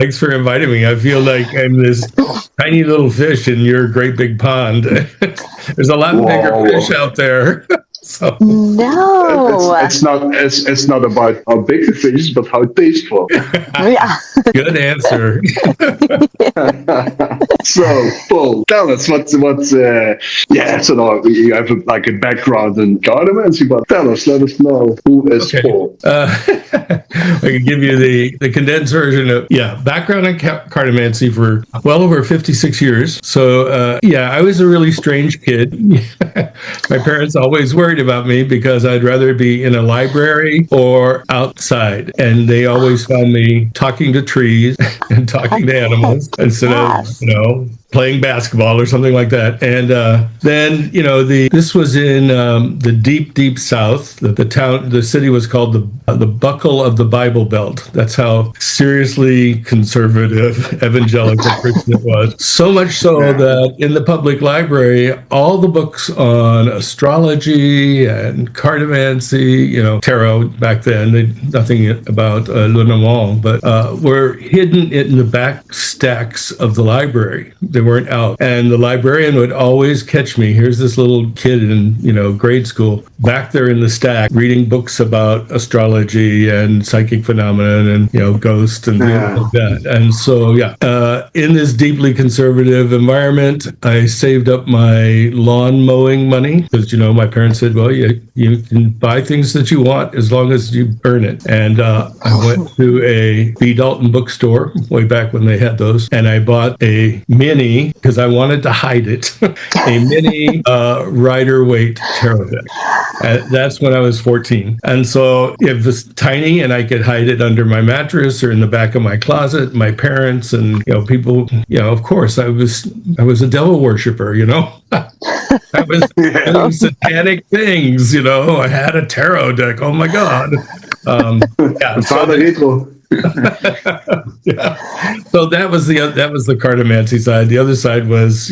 Thanks for inviting me. I feel like I'm this tiny little fish in your great big pond. There's a lot bigger fish out there. So No. It's not about how big the fish is, but how tasteful. Yeah. good answer. So, Paul, tell us what's so now you have like a background in cartomancy, but let us know who is Paul. I can give you the condensed version of background in cartomancy for well over 56 years. So I was a really strange kid. My parents always worried about me because I'd rather be in a library or outside, and they always found me talking to trees and talking to animals instead of playing basketball or something like that. And then this was in the deep South. The city was called the Buckle of the Bible Belt. That's how seriously conservative evangelical Christian it was. So much so that in the public library, all the books on astrology and cartomancy, tarot back then, nothing about Lenormand, but were hidden in the back stacks of the library. They weren't out. And the librarian would always catch me. Here's this little kid in, grade school, back there in the stack, reading books about astrology and psychic phenomena and, ghosts and things like that. And so, in this deeply conservative environment, I saved up my lawn mowing money because, my parents said, well, you can buy things that you want as long as you earn it. And I went to a B. Dalton bookstore way back when they had those, and I bought a mini, because I wanted to hide it, a mini Rider-Waite tarot deck. That's when I was 14. And so it was tiny, and I could hide it under my mattress or in the back of my closet. My parents and people, of course, I was a devil worshiper, I was doing satanic things, I had a tarot deck. Oh my God. So that was the cartomancy side. The other side was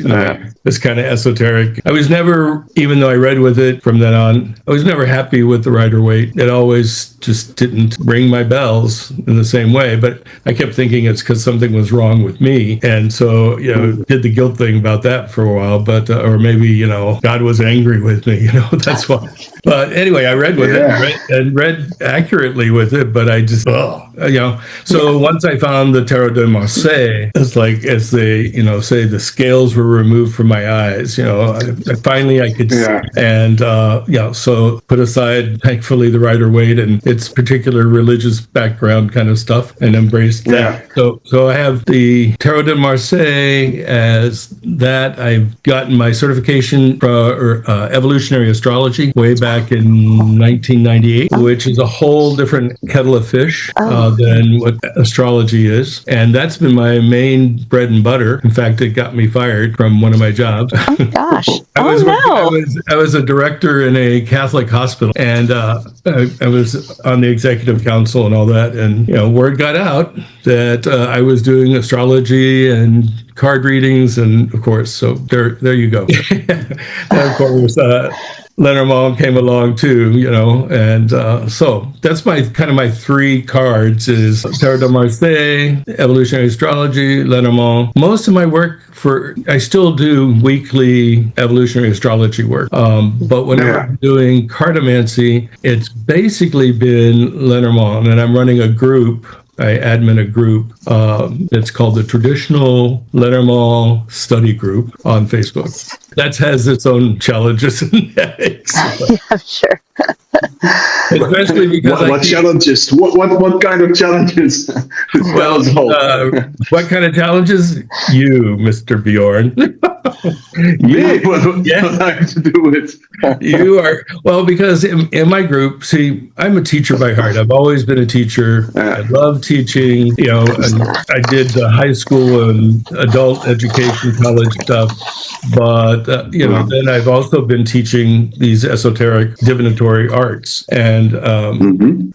this kind of esoteric. I was never, even though I read with it from then on, I was never happy with the Rider-Waite. It always just didn't ring my bells in the same way. But I kept thinking it's because something was wrong with me, and so did the guilt thing about that for a while. But or maybe God was angry with me. That's why. But anyway, I read with it and read accurately with it. But I just So once I found the Tarot de Marseille, it's like, as they, say, the scales were removed from my eyes, finally I could see. And, so put aside, thankfully, the Rider-Waite and its particular religious background kind of stuff and embraced that. So I have the Tarot de Marseille as that. I've gotten my certification for evolutionary astrology way back in 1998, which is a whole different kettle of fish than what astrology is. And that's been my main bread and butter. In fact, it got me fired from one of my jobs. Oh gosh. I was a director in a Catholic hospital, and I was on the executive council and all that. And, word got out that I was doing astrology and card readings. And of course, so there you go. And of course, Lenormand came along too, and so that's my three cards is Tarot de Marseille, evolutionary astrology, Lenormand. Most of my work I still do weekly evolutionary astrology work, but whenever I'm doing cartomancy, it's basically been Lenormand, and I'm running a group. I admin a group that's called the Traditional Lenormand Study Group on Facebook. That has its own challenges and headaches. Yeah, sure. Especially because what challenges? What kind of challenges? Well, what kind of challenges? You, Mr. Bjorn. Me? What I have to do with? You are, well, because in my group, see, I'm a teacher by heart. I've always been a teacher. I love teaching, and I did the high school and adult education college stuff. But, then I've also been teaching these esoteric divinatory arts. And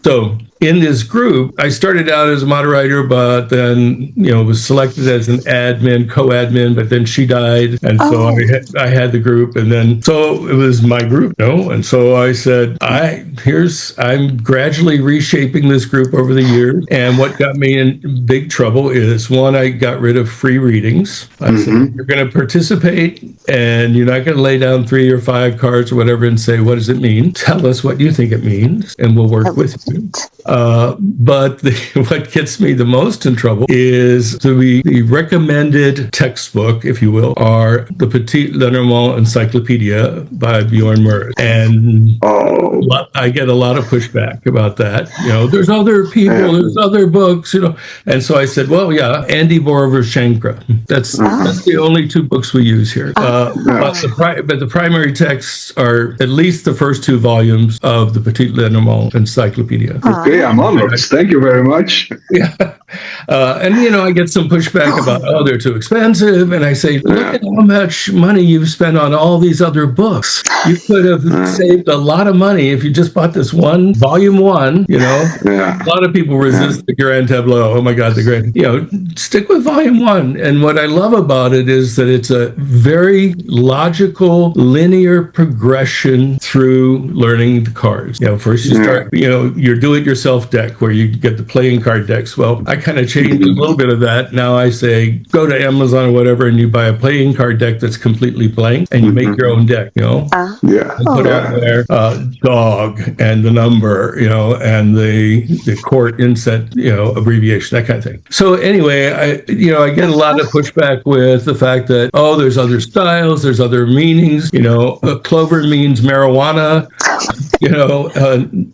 so in this group, I started out as a moderator, but then, was selected as an admin, co-admin, but then she died. And so I had the group, and then, so it was my group, and so I said, I'm gradually reshaping this group over the years. And what got me in big trouble is, one, I got rid of free readings. I said, you're going to participate, and you're not going to lay down 3 or 5 cards or whatever and say, what does it mean? Tell us what you think it means, and we'll work with you. But what gets me the most in trouble is the recommended textbook, if you will, are the Petit Lenormand Encyclopedia by Björn Meuris. And I get a lot of pushback about that. There's other people, there's other books, And so I said, well, yeah, Andy Borovershenko. That's the only 2 books we use here. But the primary texts are at least the first 2 volumes of the Petit Lenormand Encyclopedia. Okay, I'm honored. Thank you very much. Yeah. And, I get some pushback about, they're too expensive. And I say, look at how much money you've spent on all these other books. You could have saved a lot of money if you just bought this volume 1, A lot of people resist the Grand Tableau. Oh my God, the Grand, stick with volume 1. And what I love about it is that it's a very logical, linear progression through learning the cards. First you start, your do-it-yourself deck where you get the playing card decks. Well, I kind of changed a little bit of that. Now I say, go to Amazon or whatever, and you buy a playing card deck that's completely blank, and you make your own deck, and put on there dog and the number, and the court inset, abbreviation, that kind of thing. So anyway, I get a lot of pushback with the fact that, there's other styles, there's other meanings, clover means marijuana,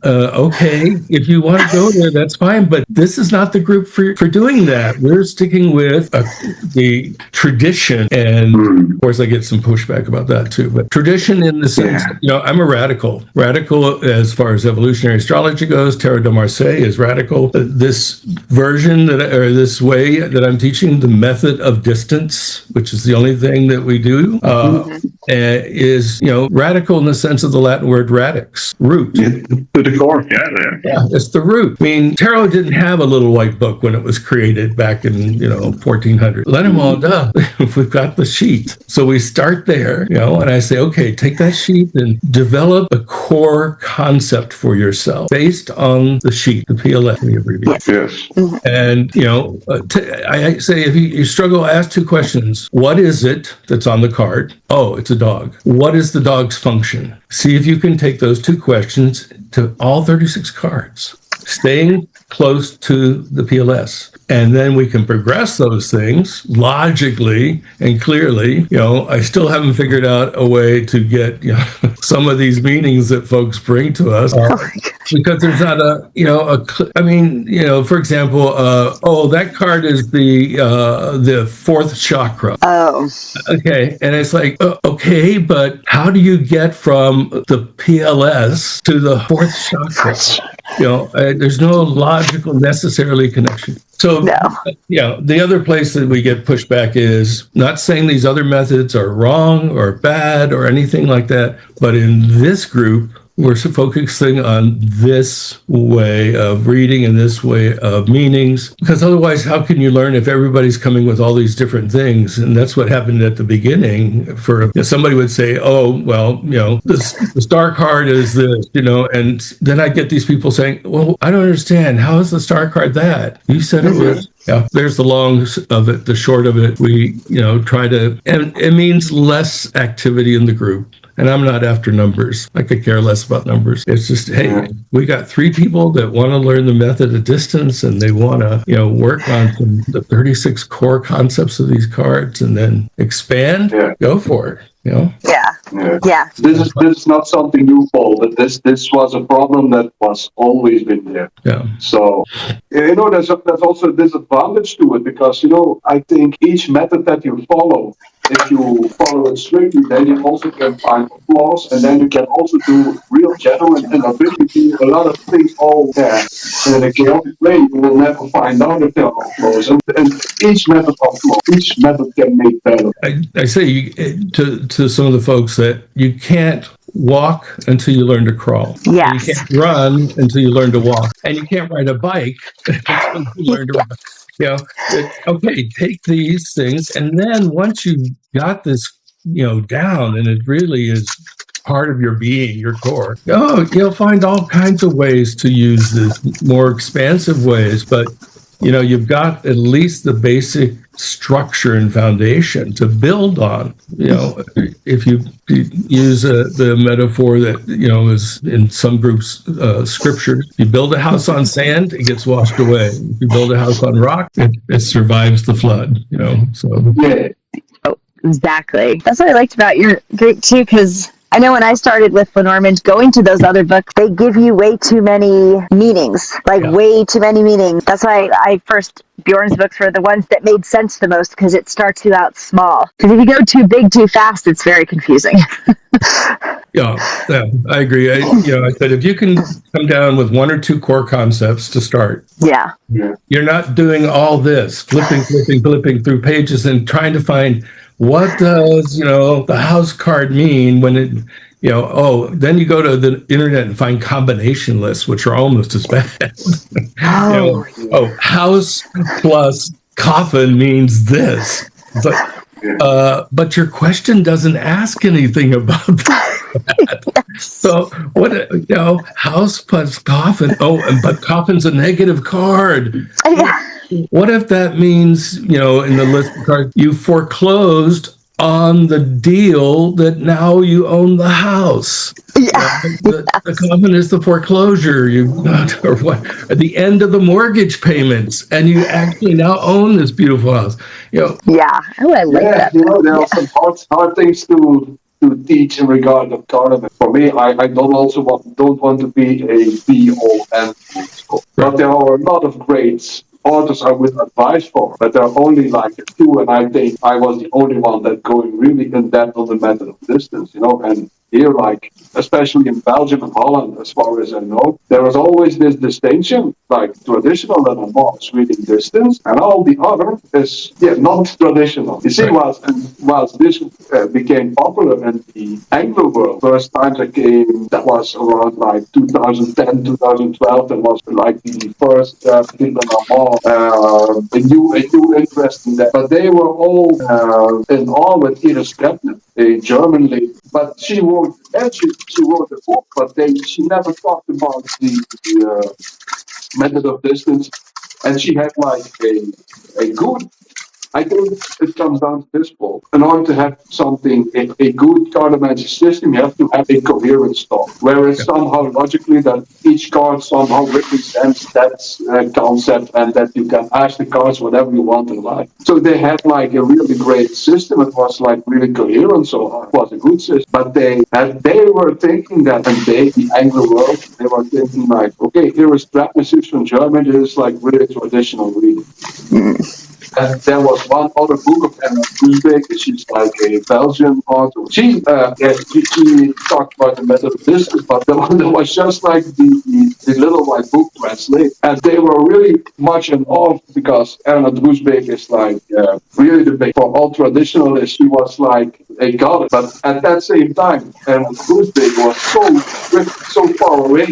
okay, if you want to go there, that's fine, but this is not the group for doing that. We're sticking with the tradition, and of course I get some pushback about that too, but tradition in the sense, I'm a radical as far as evolutionary astrology goes. Tarot de Marseille is radical. This version this way that I'm teaching, the method of distance, which is the only thing that we do, is, radical in the sense of the Latin word radix, root. To the core. Yeah, it's the root. I mean, tarot didn't have a little white book when it was created back in, 1400. Lenormand, we've got the sheet. So we start there, and I say, okay, take that sheet and develop a core concept for yourself based on the sheet, the PLS. Yes. And, I say, if you struggle, ask 2 questions. What is it that's on the card? Oh, it's a dog. What is the dog's function? See if you can take those 2 questions to all 36 cards, staying close to the PLS. And then we can progress those things logically and clearly. I still haven't figured out a way to get some of these meanings that folks bring to us because there's not for example, that card is the 4th chakra. Oh. Okay, and it's like, okay, but how do you get from the PLS to the 4th chakra? There's no logical necessarily connection. So, the other place that we get pushback is not saying these other methods are wrong or bad or anything like that, but in this group, we're focusing on this way of reading and this way of meanings, because otherwise, how can you learn if everybody's coming with all these different things? And that's what happened at the beginning. Somebody would say, the star card is this, and then I get these people saying, well, I don't understand. How is the star card that? You said it was. Yeah, there's the long of it, the short of it. We, try to, and it means less activity in the group. And I'm not after numbers. I could care less about numbers. It's just, hey, we got 3 people that want to learn the method of distance, and they want to, work on the 36 core concepts of these cards and then expand. Go for it. Yeah. This is not something new, Paul, but this was a problem that was always been there. Yeah. So, there's also a disadvantage to it because, I think each method that you follow, if you follow it strictly, then you also can find flaws, and then you can also do real genuine and ability, a lot of things all there. And in a chaotic way, you will never find out if there are flaws. And each method of flaw, each method can make better. I say to some of the folks that you can't walk until you learn to crawl. Yes. And you can't run until you learn to walk. And you can't ride a bike until you learn to ride. You know, okay, take these things. And then once you've got this, down, and it really is part of your being, your core, you'll find all kinds of ways to use this, more expansive ways. But, you've got at least the basic structure and foundation to build on. If you use the metaphor that is in some groups scripture, you build a house on sand, it gets washed away. If you build a house on rock, it survives the flood. So Exactly. That's what I liked about your group too, because I know when I started with Lenormand, going to those other books, they give you way too many meanings, way too many meanings. That's why Bjorn's books were the ones that made sense the most, because it starts you out small. Because if you go too big too fast, it's very confusing. Yeah, I agree. I said, if you can come down with one or two core concepts to start. Yeah. You're not doing all this, flipping through pages and trying to find what does, the house card mean when it, then you go to the internet and find combination lists, which are almost as bad. House plus coffin means this. It's like, but your question doesn't ask anything about that. So what, house plus coffin. But coffin's a negative card. What if that means, in the list of cards, you foreclosed on the deal that now you own the house? The covenant is the foreclosure. Or what? At the end of the mortgage payments, and you actually now own this beautiful house. Yeah. Oh, I like that. There are some hard things to teach in regard of cartomancy. For me, I don't want to be a be-all and all. But there are a lot of greats authors I would advise for, but there are only like a few, and I think I was the only one that going really in depth on the method of distance, and here, like, especially in Belgium and Holland, as far as I know, there was always this distinction, like traditional Lenormand is reading distance, and all the other is, not traditional. You see, whilst this became popular in the Anglo world, first time that was around like 2010, 2012, that was like the first Lenormand, a new interest in that. But they were all in awe with Iris Kretner, a German lady. But she wrote a book, but she never talked about the method of distance, and she had like a good. I think it comes down to this, Paul. In order to have something, a good cartomancy system, you have to have a coherent story, whereas somehow logically that each card somehow represents that concept, and that you can ask the cards whatever you want in life. So they had like a really great system. It was like really coherent, so it was a good system. But they were thinking that, and the Anglo world, they were thinking like, okay, here is trap music from Germany. This is like really traditional reading. And there was one other book of Anna Groesbeek, she's like a Belgian author. She talked about the method of distance, but there was just like the little white book translated. And they were really much in awe, because Anna Groesbeek is like really the big, for all traditionalists, she was like a goddess. But at that same time, Anna Groesbeek was so far away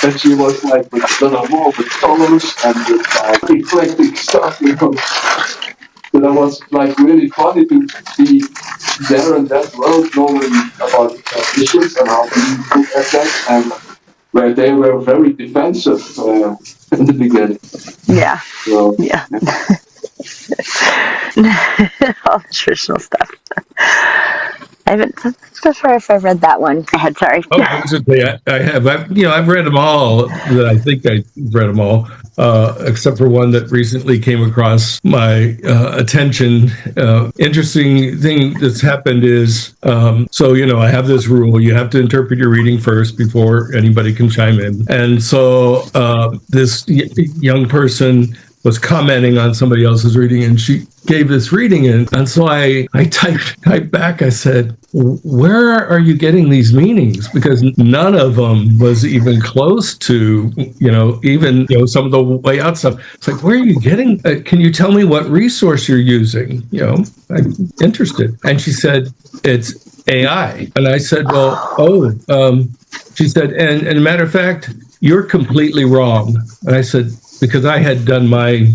that she was like with Lenormand, with colors and with eclectic stuff, So that was like really funny to be there in that world, knowing about traditions and how we look at that, and where they were very defensive in the beginning. Yeah. So, all the traditional stuff. I haven't. Not sure if I've read that one. Go ahead, sorry. Oh, I have. I've read them all. I think I've read them all, except for one that recently came across my attention. Interesting thing that's happened is, I have this rule: you have to interpret your reading first before anybody can chime in. And so this young person was commenting on somebody else's reading, and she gave this reading, and so I typed back. I said, "Where are you getting these meanings?" Because none of them was even close to, even some of the way out stuff. It's like, where are you getting? Can you tell me what resource you're using? I'm interested. And she said, it's AI. And I said, she said, and a matter of fact, you're completely wrong. And I said, because I had done my,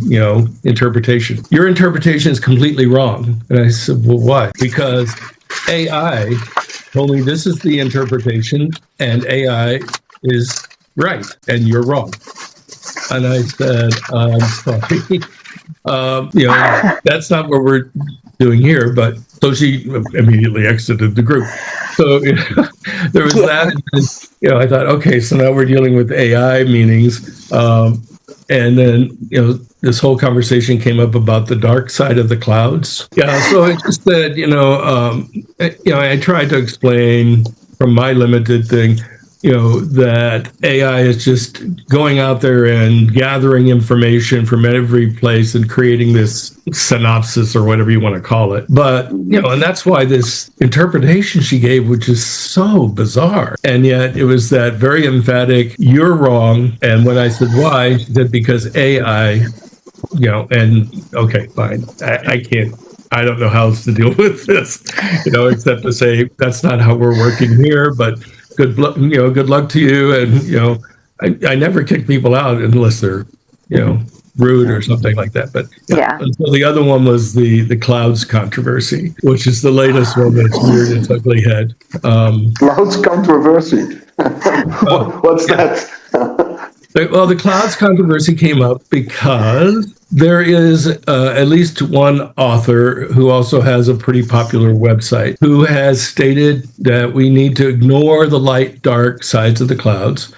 interpretation. Your interpretation is completely wrong. And I said, well, why? Because AI told me this is the interpretation and AI is right and you're wrong. And I said, I'm sorry. That's not what we're doing here. But so she immediately exited the group. So there was that. And, I thought, okay, so now we're dealing with AI meanings. And then, this whole conversation came up about the dark side of the clouds. Yeah. So I just said, I tried to explain from my limited thing, that AI is just going out there and gathering information from every place and creating this synopsis or whatever you want to call it. But, and that's why this interpretation she gave, which is so bizarre. And yet it was that very emphatic, you're wrong. And when I said why, she said, because AI, and okay, fine. I can't. I don't know how else to deal with this, except to say that's not how we're working here, but good luck to you. And, I never kick people out unless they're, rude or something like that. But yeah. And so the other one was the clouds controversy, which is the latest one that's reared its ugly head. Clouds controversy. What's that? Well, the clouds controversy came up because there is at least one author who also has a pretty popular website who has stated that we need to ignore the light, dark sides of the clouds.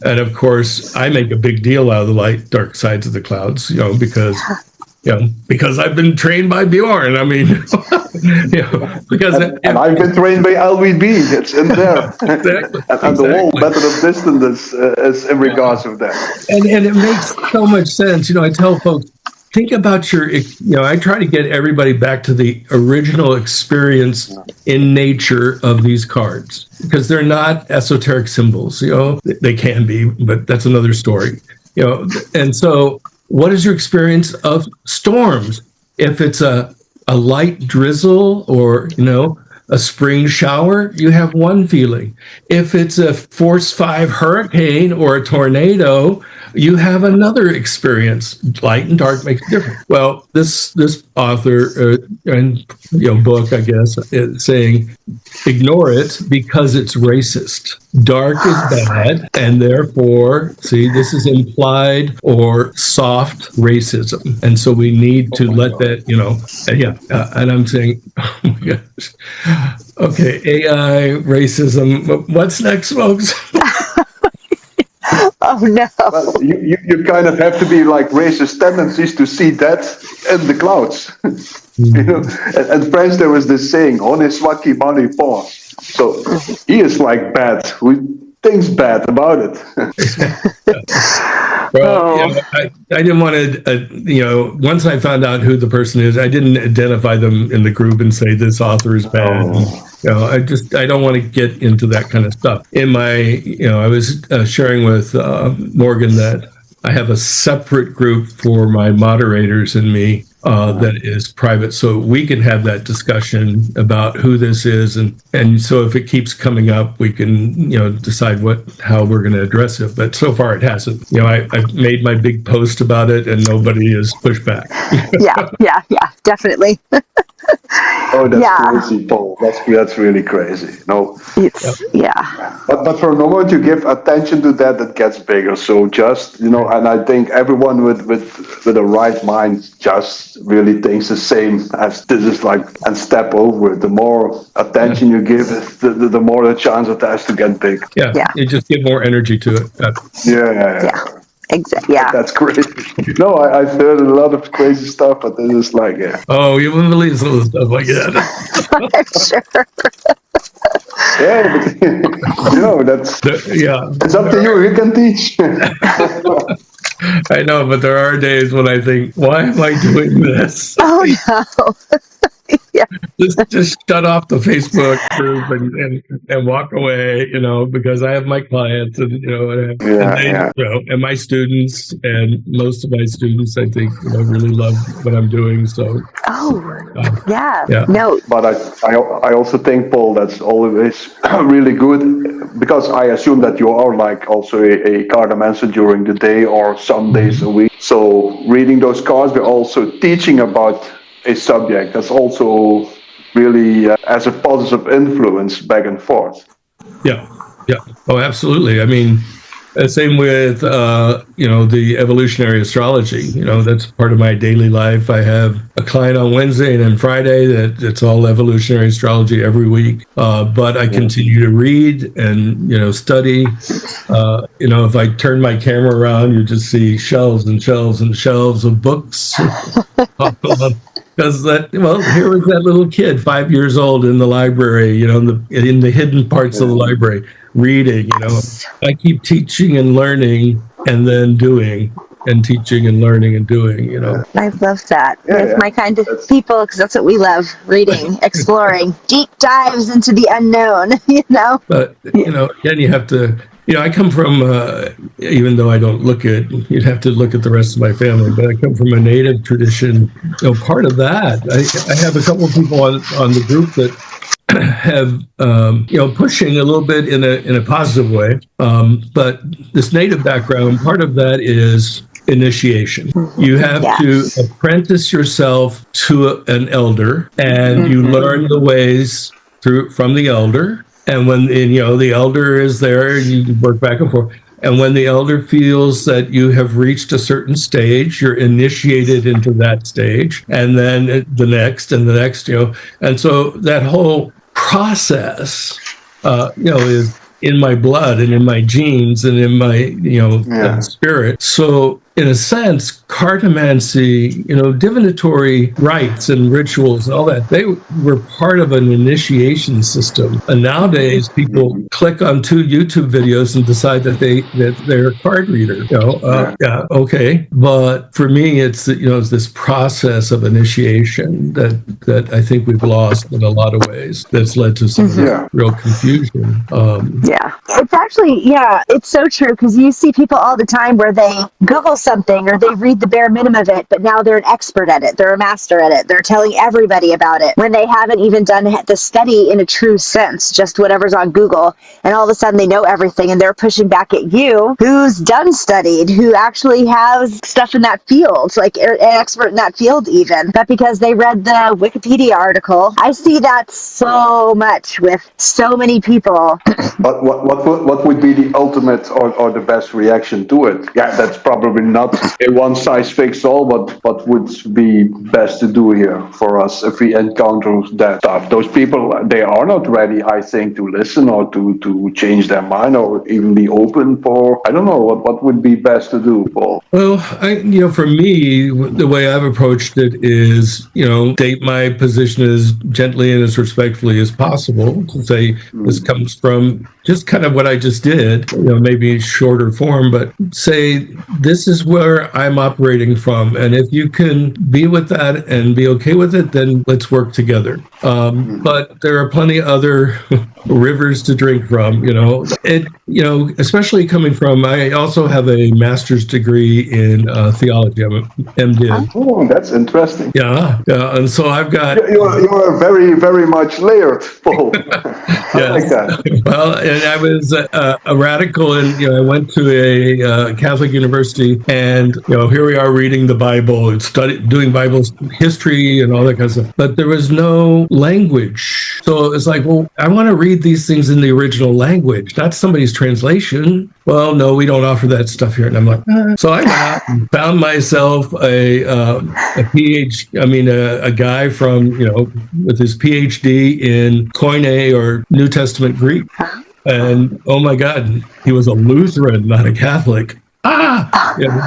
And of course, I make a big deal out of the light, dark sides of the clouds, because I've been trained by Björn. I mean, because and I've been trained by LVB. It's in there. Exactly. And the whole method of distance is in regards of that. And it makes so much sense. I tell folks, think about I try to get everybody back to the original experience in nature of these cards, because they're not esoteric symbols. They can be, but that's another story. And so what is your experience of storms? If it's a light drizzle or, a spring shower, you have one feeling. If it's a force 5 hurricane or a tornado, you have another experience. Light and dark makes a difference. Well, this author and book, I guess, is saying ignore it because it's racist. Dark is bad, and therefore, see, this is implied or soft racism, and so we need to let that, and I'm saying, oh my gosh. Okay, AI, racism. What's next, folks? Oh no! Well, you kind of have to be like racist tendencies to see that in the clouds. In French there was this saying, "On est soit qui mal y pense." So he is like bad. We thinks bad about it. Well, I didn't want to, once I found out who the person is, I didn't identify them in the group and say this author is bad. I don't want to get into that kind of stuff. In my, I was sharing with Morgan that I have a separate group for my moderators and me that is private, so we can have that discussion about who this is, and so if it keeps coming up, we can decide how we're going to address it. But so far, it hasn't. I've made my big post about it, and nobody has pushed back. yeah, definitely. Oh, that's crazy, Paul. That's really crazy. No, yeah. But for a moment you give attention to that, it gets bigger. So just and I think everyone with a right mind just really thinks the same as this is like, and step over it. The more attention you give it, the more the chance it has to get big. Yeah. You just give more energy to it. Yeah. Exactly. Yeah. That's crazy. No, I've heard a lot of crazy stuff, but this is like, Oh, you wouldn't believe some of the stuff like that. Sure. Yeah, but that's It's up to you. You can teach. I know, but there are days when I think, why am I doing this? Oh no. Yeah. just shut off the Facebook group and walk away, because I have my clients and and they, and my students, and most of my students, I think, really love what I'm doing. So, Yeah. yeah. No. But I also think, Paul, that's always really good, because I assume that you are like also a cartomancer during the day or some days a week. So reading those cards, but also teaching about a subject, that's also really as a positive influence back and forth. Yeah. Oh, absolutely. I mean, same with the evolutionary astrology. That's part of my daily life. I have a client on Wednesday and then Friday that it's all evolutionary astrology every week. But I continue to read and study. If I turn my camera around, you just see shelves and shelves and shelves of books. Because here was that little kid, 5 years old, in the library, in the hidden parts of the library, reading. I keep teaching and learning, and then doing, and teaching and learning and doing. I love that. It's my kind of people, because that's what we love: reading, exploring, deep dives into the unknown. But again, you have to. I come from, even though I don't you'd have to look at the rest of my family, but I come from a native tradition. Part of that, I have a couple of people on the group that have, pushing a little bit in a positive way. But this native background, part of that is initiation. You have to apprentice yourself to an elder, and you learn the ways from the elder. And when the elder is there, you work back and forth. And when the elder feels that you have reached a certain stage, you're initiated into that stage, and then the next and the next. And so that whole process, is in my blood and in my genes and in my spirit. So in a sense, cartomancy, divinatory rites and rituals and all that, they were part of an initiation system. And nowadays, people click on 2 YouTube videos and decide that they're a card reader. Okay. But for me, it's it's this process of initiation that I think we've lost in a lot of ways. That's led to some real confusion. It's actually, it's so true, because you see people all the time where they Google something or they read the bare minimum of it, but now they're an expert at it. They're a master at it. They're telling everybody about it when they haven't even done the study in a true sense, just whatever's on Google. And all of a sudden they know everything, and they're pushing back at you who's done studied, who actually has stuff in that field, like an expert in that field even. But because they read the Wikipedia article, I see that so much with so many people. But what would be the ultimate or the best reaction to it? Yeah, that's probably not a one-size-fits-all, but what would be best to do here for us if we encounter that stuff? Those people, they are not ready, I think, to listen or to change their mind or even be open for, I don't know, what would be best to do, Paul? Well, for me, the way I've approached it is, state my position as gently and as respectfully as possible, to say this comes from just kind of what I just did, maybe shorter form, but say, this is where I'm operating from. And if you can be with that and be okay with it, then let's work together. But there are plenty of other rivers to drink from, especially coming from, I also have a master's degree in theology. I'm an MDiv. Oh, that's interesting. Yeah. And so I've got... You are very, very much layered, Paul. I like that. Well, and I was a radical, and I went to a Catholic university, and here we are reading the Bible and doing Bible history and all that kind of stuff. But there was no language, so it's like, well, I want to read these things in the original language, not somebody's translation. Well, no, we don't offer that stuff here. And I'm like, So I went out and found myself a guy from with his PhD in Koine, or New Testament Greek. And oh my God, he was a Lutheran, not a Catholic.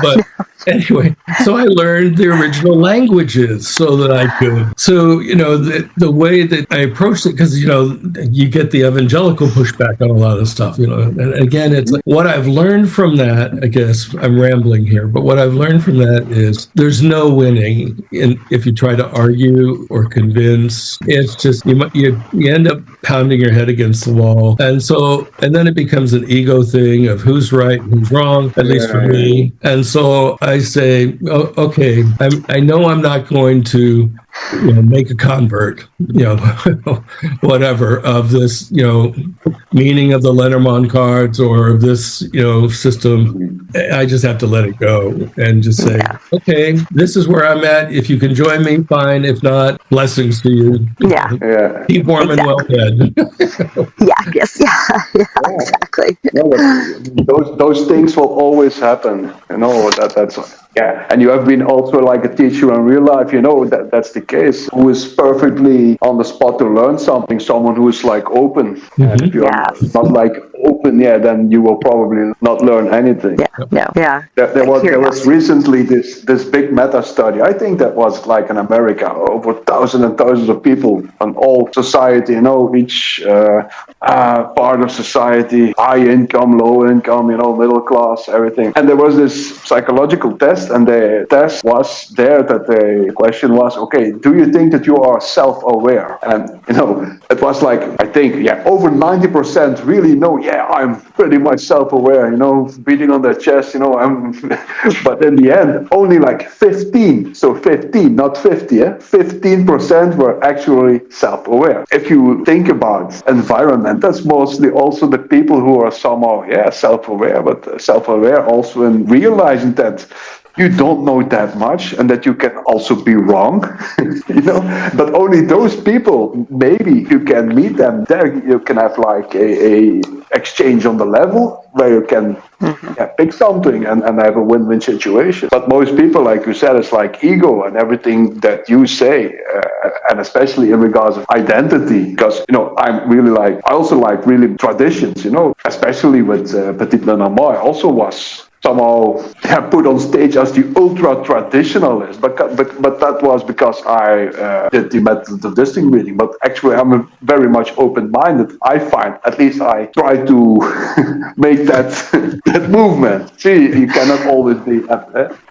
But anyway, so I learned the original languages so that I could. So, the way that I approached it, because, you get the evangelical pushback on a lot of stuff, and again, it's like what I've learned from that, I guess I'm rambling here, but what I've learned from that is there's no winning if you try to argue or convince. It's just, you end up pounding your head against the wall. And then it becomes an ego thing of who's right and who's wrong, at least for me. And so I say, okay, I know I'm not going to make a convert, whatever, of this, meaning of the Lenormand cards or of this, system. I just have to let it go and just say, okay, this is where I'm at. If you can join me, fine. If not, blessings to you. Yeah. Keep warm and well fed. Exactly. Those things will always happen. That's. Yeah, and you have been also like a teacher in real life, that's the case. Who is perfectly on the spot to learn something, someone who is like open. Mm-hmm. And if you're not like open, then you will probably not learn anything. There was recently this big meta study. I think that was like in America, over thousands and thousands of people on all society, each part of society, high income, low income, middle class, everything. And there was this psychological test, and the test was there that the question was, okay, do you think that you are self-aware? And, it was like, I think, over 90% really know, I'm pretty much self-aware, beating on their chest, but in the end, only like 15, so 15, not 50, 15% were actually self-aware. If you think about environment, that's mostly also the people who are somehow, self-aware, but self-aware also in realizing that you don't know that much and that you can also be wrong, but only those people, maybe you can meet them there, you can have like a exchange on the level where you can pick something and have a win-win situation. But most people, like you said, it's like ego and everything that you say, and especially in regards of identity, because, I also like really traditions, especially with Petit Lenormand. I also was somehow put on stage as the ultra traditionalist, but that was because I did the Methodistic reading. But actually, I'm very much open-minded. I find, at least I try to make that movement. See, you cannot always be.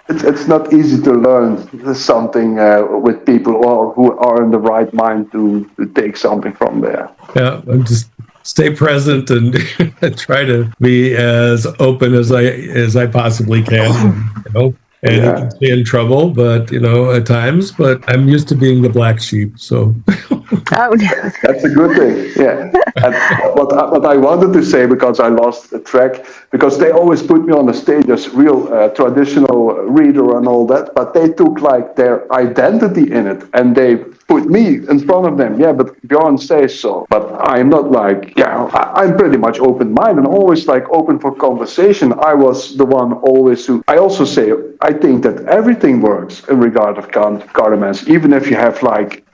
It's not easy to learn something with people who are in the right mind to take something from there. Yeah, I'm just stay present and try to be as open as I possibly can. And you can stay in trouble, but at times. But I'm used to being the black sheep, so. Oh no, that's a good thing. Yeah. And what I wanted to say, because I lost the track, because they always put me on the stage as real traditional reader and all that, but they took like their identity in it and they put me in front of them. Yeah, but Björn says so. But I'm not like, I'm pretty much open-minded and always like open for conversation. I was the one always who, I also say, I think that everything works in regard of cartomancy, even if you have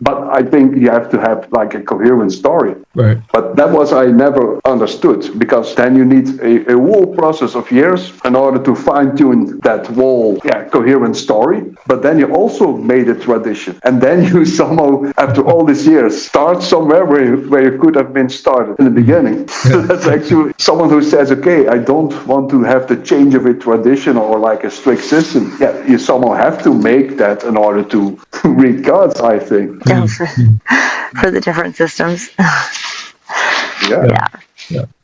but I think you have to have like a coherent story. Right. But that was I never understood, because then you need a whole process of years in order to fine-tune that whole coherent story. But then you also made a tradition, and then you somehow, after all these years, start somewhere where you could have been started in the beginning. So that's actually someone who says, okay, I don't want to have the change of a tradition or like a strict system. Yeah, you somehow have to make that in order to read cards, I think. For the different systems. Yeah.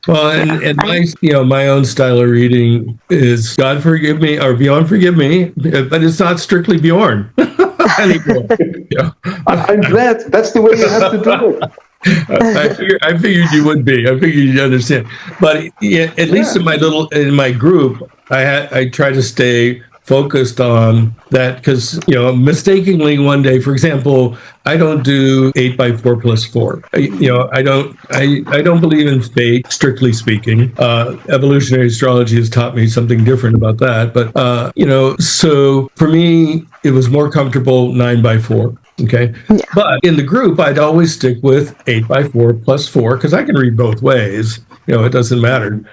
Well, and my own style of reading is God forgive me or Bjorn forgive me, but it's not strictly Bjorn anymore. I'm glad that's the way you have to do it. I figured you would be. I figured you'd understand. But at least in my group, I try to stay focused on that, because mistakenly one day, for example, I don't do 8x4 plus 4. I don't believe in fate, strictly speaking. Evolutionary astrology has taught me something different about that. But so for me, it was more comfortable 9x4. Okay. Yeah. But in the group, I'd always stick with 8x4 plus 4, because I can read both ways. It doesn't matter.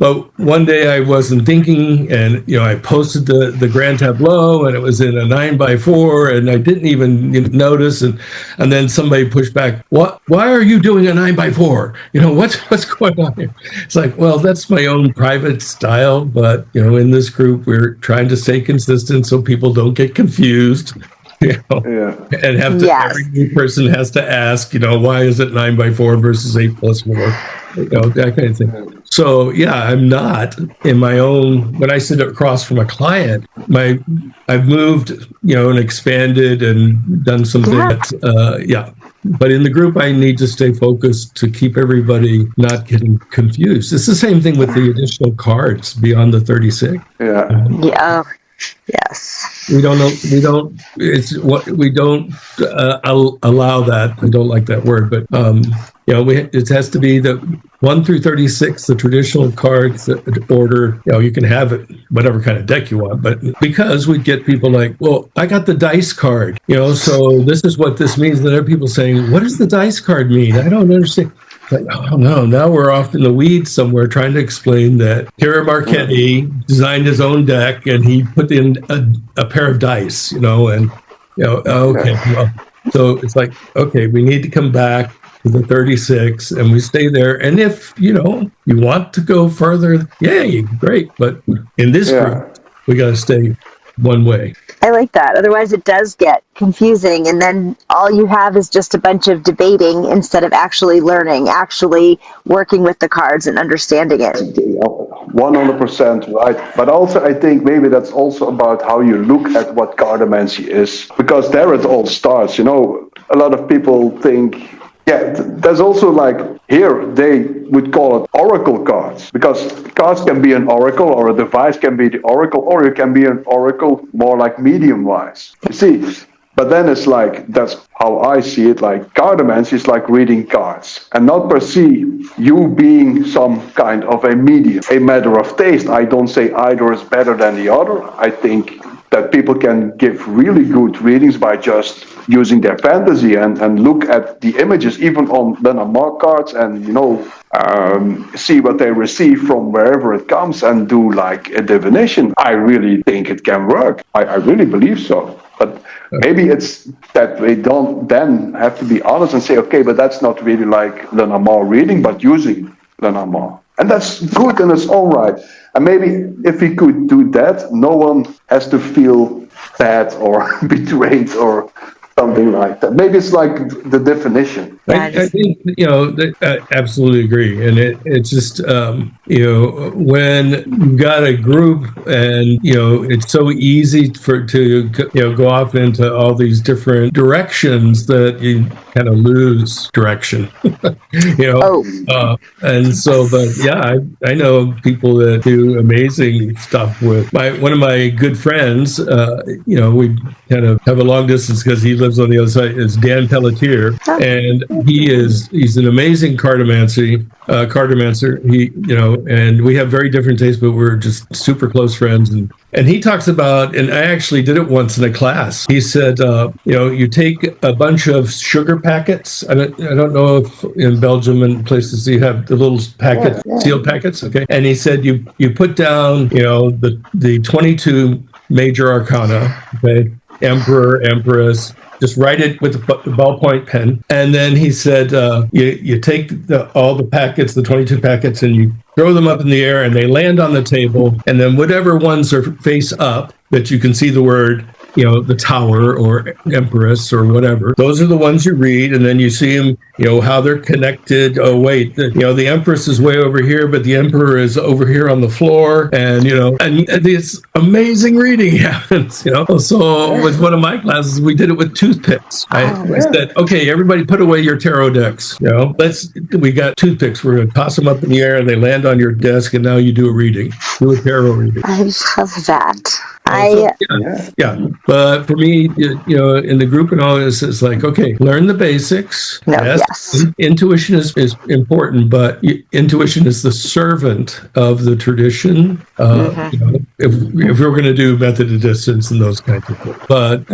But one day I wasn't thinking, and I posted the grand tableau, and it was in a 9x4, and I didn't even notice, and then somebody pushed back, why are you doing a 9x4? What's going on here? It's like, well, that's my own private style, but in this group we're trying to stay consistent so people don't get confused. And have to, every new person has to ask, why is it 9x4 versus 8+4? That kind of thing. So I'm not in my own, when I sit across from a client, I've moved, and expanded and done some things. But in the group, I need to stay focused to keep everybody not getting confused. It's the same thing with the additional cards beyond the 36. Yes. We don't know. We don't allow that. I don't like that word, but it has to be the 1 through 36, the traditional cards order. You can have it whatever kind of deck you want, but because we get people like, well, I got the dice card, so this is what this means. And other people saying, what does the dice card mean? I don't understand. Like, oh no, now we're off in the weeds somewhere trying to explain that Terra Marchetti designed his own deck and he put in a pair of dice, okay. Well, so it's like, okay, we need to come back to the 36 and we stay there. And if, you want to go further, great. But in this group, we got to stay one way. I like that. Otherwise, it does get confusing, and then all you have is just a bunch of debating instead of actually learning, actually working with the cards and understanding it. 100% right. But also, I think maybe that's also about how you look at what cartomancy is, because there it all starts. A lot of people think. There's also here they would call it oracle cards, because cards can be an oracle, or a device can be the oracle, or it can be an oracle more like medium wise. You see, but then it's that's how I see it. Cartomancy is like reading cards, and not per se you being some kind of a medium, a matter of taste. I don't say either is better than the other. I think that people can give really good readings by just using their fantasy and look at the images, even on Lenormand cards, and see what they receive from wherever it comes, and do a divination. I really think it can work. I really believe so. But maybe it's that we don't then have to be honest and say, okay, but that's not really like Lenormand reading, but using Lenormand. And that's good and it's all right. And maybe if we could do that, no one has to feel bad or betrayed or something like that. Maybe it's like the definition. I think, I absolutely agree. And it's just, when you've got a group and, it's so easy to go off into all these different directions that you kind of lose direction, and so, but I know people that do amazing stuff with one of my good friends, we kind of have a long distance because he lives on the other side, is Dan Pelletier, and he's an amazing cartomancer. And we have very different tastes, but we're just super close friends. And he talks about, and I actually did it once in a class. He said, you take a bunch of sugar packets. I don't know if in Belgium and places you have the little packet, sealed packets. Okay. And he said, you put down, the 22 major arcana, okay, emperor, empress, just write it with a ballpoint pen. And then he said, you take all the packets, the 22 packets, and you throw them up in the air and they land on the table. And then whatever ones are face up that you can see the word, the tower or empress or whatever, those are the ones you read. And then you see them, how they're connected. Oh, wait, the empress is way over here, but the emperor is over here on the floor. And, and this amazing reading happens, So with one of my classes, we did it with toothpicks. I said, okay, everybody put away your tarot decks. We got toothpicks. We're going to toss them up in the air and they land on your desk. And now you do a reading, do a tarot reading. I love that. But for me, in the group and all this, it's like, okay, learn the basics. Yes. Intuition is important, but intuition is the servant of the tradition. If we were going to do method of distance and those kinds of things, but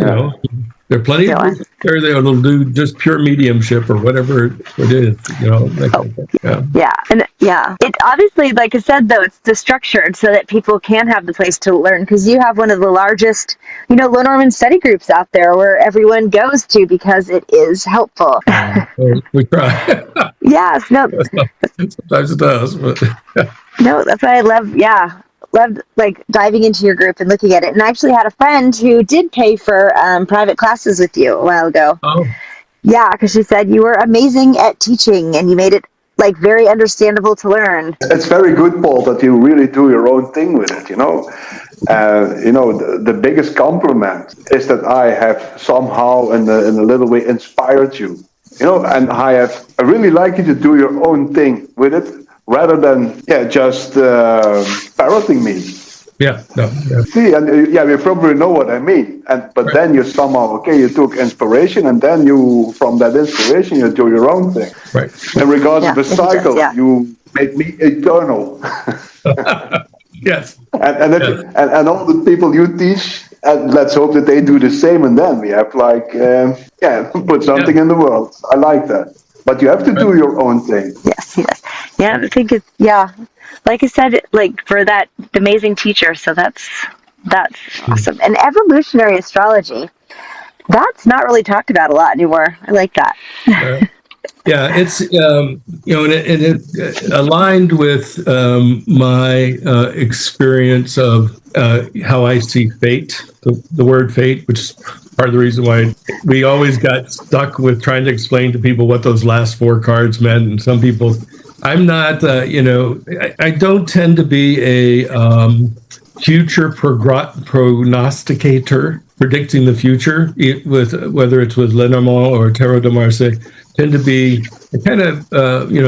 There are plenty of groups there that'll do just pure mediumship or whatever it is, that kind of thing. It obviously, like I said, though, it's structured so that people can have the place to learn, because you have one of the largest, Lenormand study groups out there where everyone goes to because it is helpful. We try. Yes, no. Sometimes it does, but no, that's why I loved like diving into your group and looking at it. And I actually had a friend who did pay for private classes with you a while ago. Oh. Yeah, because she said you were amazing at teaching and you made it like very understandable to learn. It's very good, Paul, that you really do your own thing with it, the biggest compliment is that I have somehow in a little way inspired you, and I really like you to do your own thing with it rather than just parroting me. Yeah. See, and you probably know what I mean. But then you somehow, you took inspiration, and then from that inspiration, you do your own thing. Right. In regards to the cycle, you made me eternal. Yes. And all the people you teach, and let's hope that they do the same, and then we have put something in the world. I like that. But you have to do your own thing. Yes. Yeah, I think it's, like I said, like for that amazing teacher. So that's awesome. And evolutionary astrology, that's not really talked about a lot anymore. I like that. It's and it aligned with my experience of how I see fate. The word fate, which is part of the reason why we always got stuck with trying to explain to people what those last four cards meant. And some people, I'm not, I don't tend to be a future prognosticator, predicting the future, whether it's with Lenormand or Tarot de Marseille. Tend to be kind of,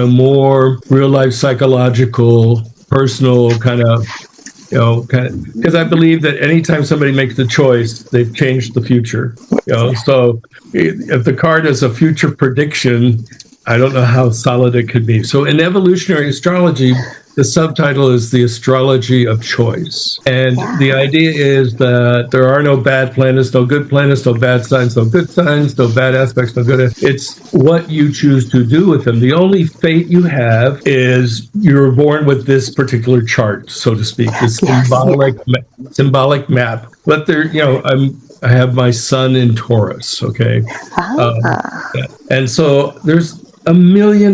more real life, psychological, personal kind of, because I believe that anytime somebody makes a choice, they've changed the future. So if the card is a future prediction, I don't know how solid it could be. So in evolutionary astrology, the subtitle is the astrology of choice. And the idea is that there are no bad planets, no good planets, no bad signs, no good signs, no bad aspects, no good. It's what you choose to do with them. The only fate you have is you're born with this particular chart, so to speak, this symbolic map. But there, I have my sun in Taurus, okay? And so there's 1.5 million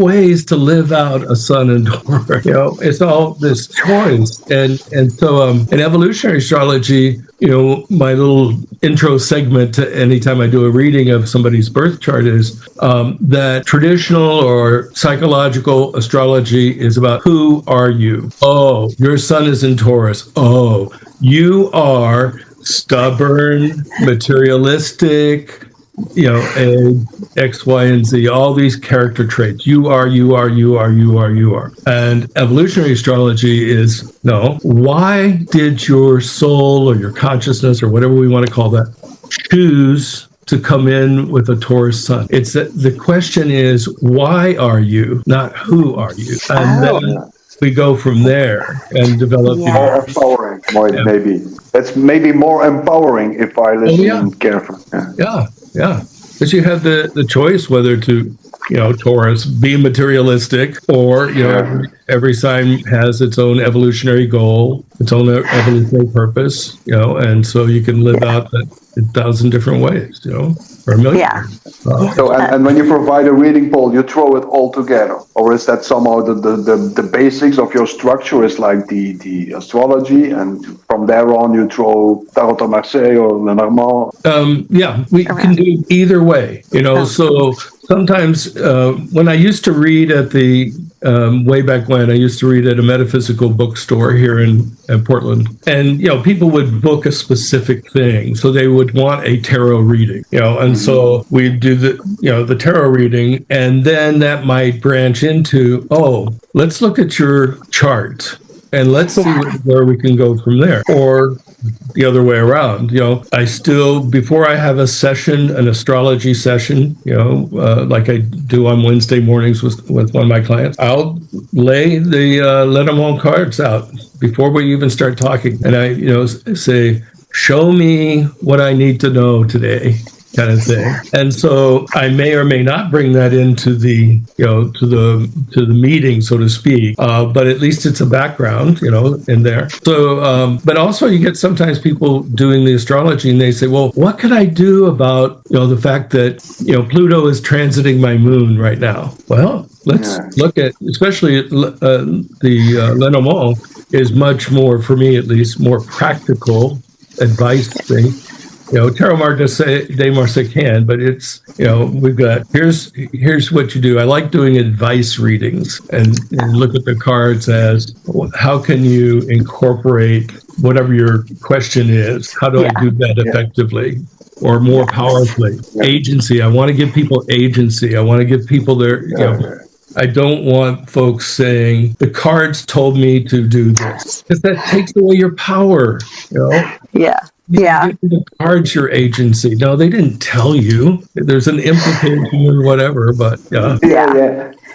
ways to live out a sun in Taurus. It's all this choice. And so in evolutionary astrology, my little intro segment to anytime I do a reading of somebody's birth chart is that traditional or psychological astrology is about who are you? Oh, your sun is in Taurus. Oh, you are stubborn, materialistic, X, Y, and Z, all these character traits. You are. And evolutionary astrology is, no, why did your soul or your consciousness or whatever we want to call that choose to come in with a Taurus sun? It's that the question is, why are you, not who are you? And then we go from there and develop. More empowering, maybe. It's maybe more empowering if I listen carefully. Yeah, because you have the choice whether to, Taurus, be materialistic, or, every sign has its own evolutionary goal, its own evolutionary purpose, and so you can live out that 1,000 different ways, or 1 million. Yeah. So, and when you provide a reading, Paul, you throw it all together, or is that somehow the basics of your structure is like the astrology, and from there on you throw Tarot de Marseille or Lenormand? We can do either way, So sometimes when I used to read at the way back when, I used to read at a metaphysical bookstore here in Portland, and people would book a specific thing, so they would want a tarot reading, and so we'd do the tarot reading, and then that might branch into, let's look at your chart and let's see where we can go from there, or the other way around. I still, before I have a session, an astrology session, like I do on Wednesday mornings with one of my clients, I'll lay the Lenormand cards out before we even start talking. And I, say, show me what I need to know today, kind of thing. And so I may or may not bring that into the, to the meeting, so to speak. But at least it's a background, in there. So, but also you get sometimes people doing the astrology and they say, well, what can I do about, the fact that, Pluto is transiting my moon right now? Well, let's look at, especially the Lenormand is much more, for me at least, more practical advice thing. Tarot de Marseille can, but it's, we've got, here's what you do. I like doing advice readings and look at the cards as how can you incorporate whatever your question is? How do I do that effectively or more powerfully? Agency. I want to give people agency. I want to give people their, I don't want folks saying the cards told me to do this, because that takes away your power, Yeah. You give the cards your agency. No, they didn't tell you. There's an implication or whatever, but Yeah.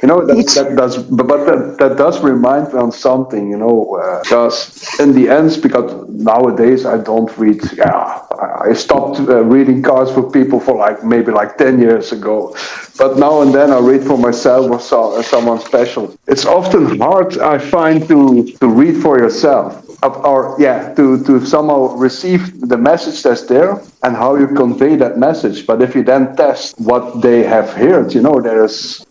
That does remind me on something, because in the end, because nowadays I don't read, I stopped reading cards for people for maybe 10 years ago. But now and then I read for myself or someone special. It's often hard, I find, to read for yourself. To somehow receive the message that's there and how you convey that message. But if you then test what they have heard,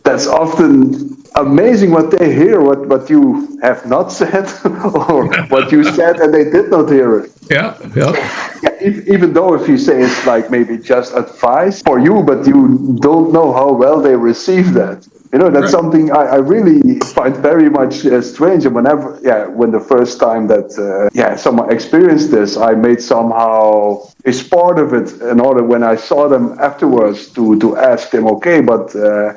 that's often amazing what they hear, what you have not said, or what you said and they did not hear it. Yeah. Even though if you say it's maybe just advice for you, but you don't know how well they receive that. That's something I really find very much strange. And when the first time that someone experienced this, I made somehow a part of it in order when I saw them afterwards to ask them, okay, but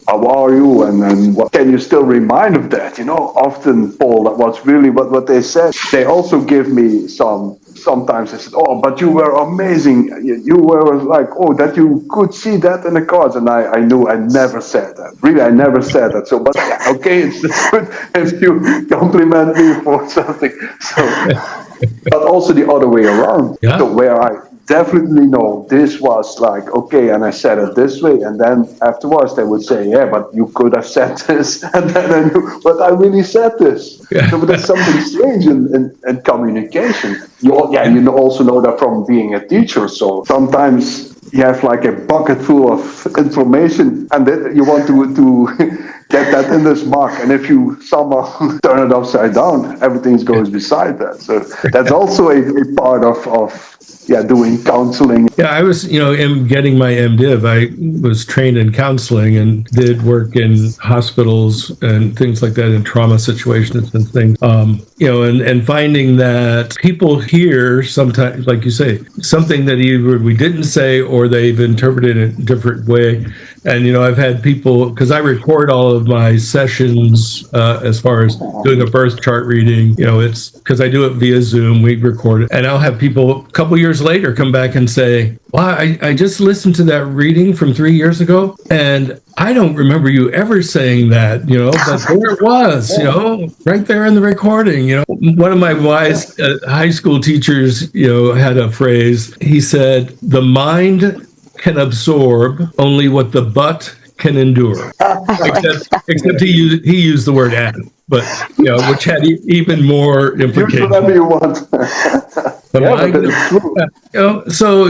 how are you? And what can you still remind of that? Often, Paul, that was really what they said. They also give me sometimes they said, oh, but you were amazing. You were that you could see that in the cards. And I knew I never said that. Really, I never said that. So, but okay, it's good if you compliment me for something. So, but also the other way around. Yeah. So where I definitely know this was okay, and I said it this way, and then afterwards they would say, yeah, but you could have said this, and then I knew, but I really said this. Yeah. So that's something strange in communication. You also know that from being a teacher. So sometimes you have a bucket full of information, and then you want to get that in this mug. And if you somehow turn it upside down, everything goes beside that. So that's also a part of doing counseling. Yeah, I was, in getting my MDiv, I was trained in counseling and did work in hospitals and things like that in trauma situations and things. And finding that people hear sometimes, like you say, something that either we didn't say or they've interpreted it in a different way. And, I've had people, because I record all of my sessions as far as doing a birth chart reading, it's because I do it via Zoom, we record it. And I'll have people a couple years later come back and say, wow, I just listened to that reading from 3 years ago, and I don't remember you ever saying that, but there it was, right there in the recording. One of my wise high school teachers, had a phrase. He said, the mind can absorb only what the butt can endure. Except he used the word "add," but which had even more implications. Use whatever you want. So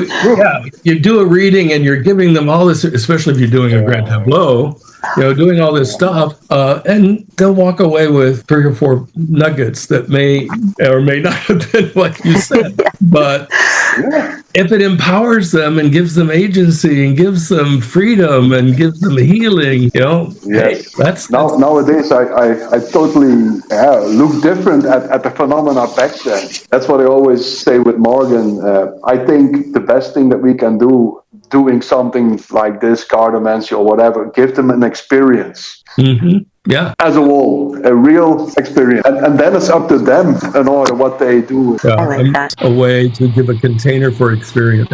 you do a reading and you're giving them all this, especially if you're doing a grand tableau. Doing all this stuff, and they'll walk away with 3 or 4 nuggets that may or may not have been what you said. But if it empowers them and gives them agency and gives them freedom and gives them healing, hey, that's nowadays I totally look different at the phenomena back then. That's what I always say with Morgan. I think the best thing that we can do doing something like this, cartomancy or whatever, give them an experience. Yeah. as a whole, a real experience. And then it's up to them in order what they do. Yeah, I like that. a way to give a container for experience,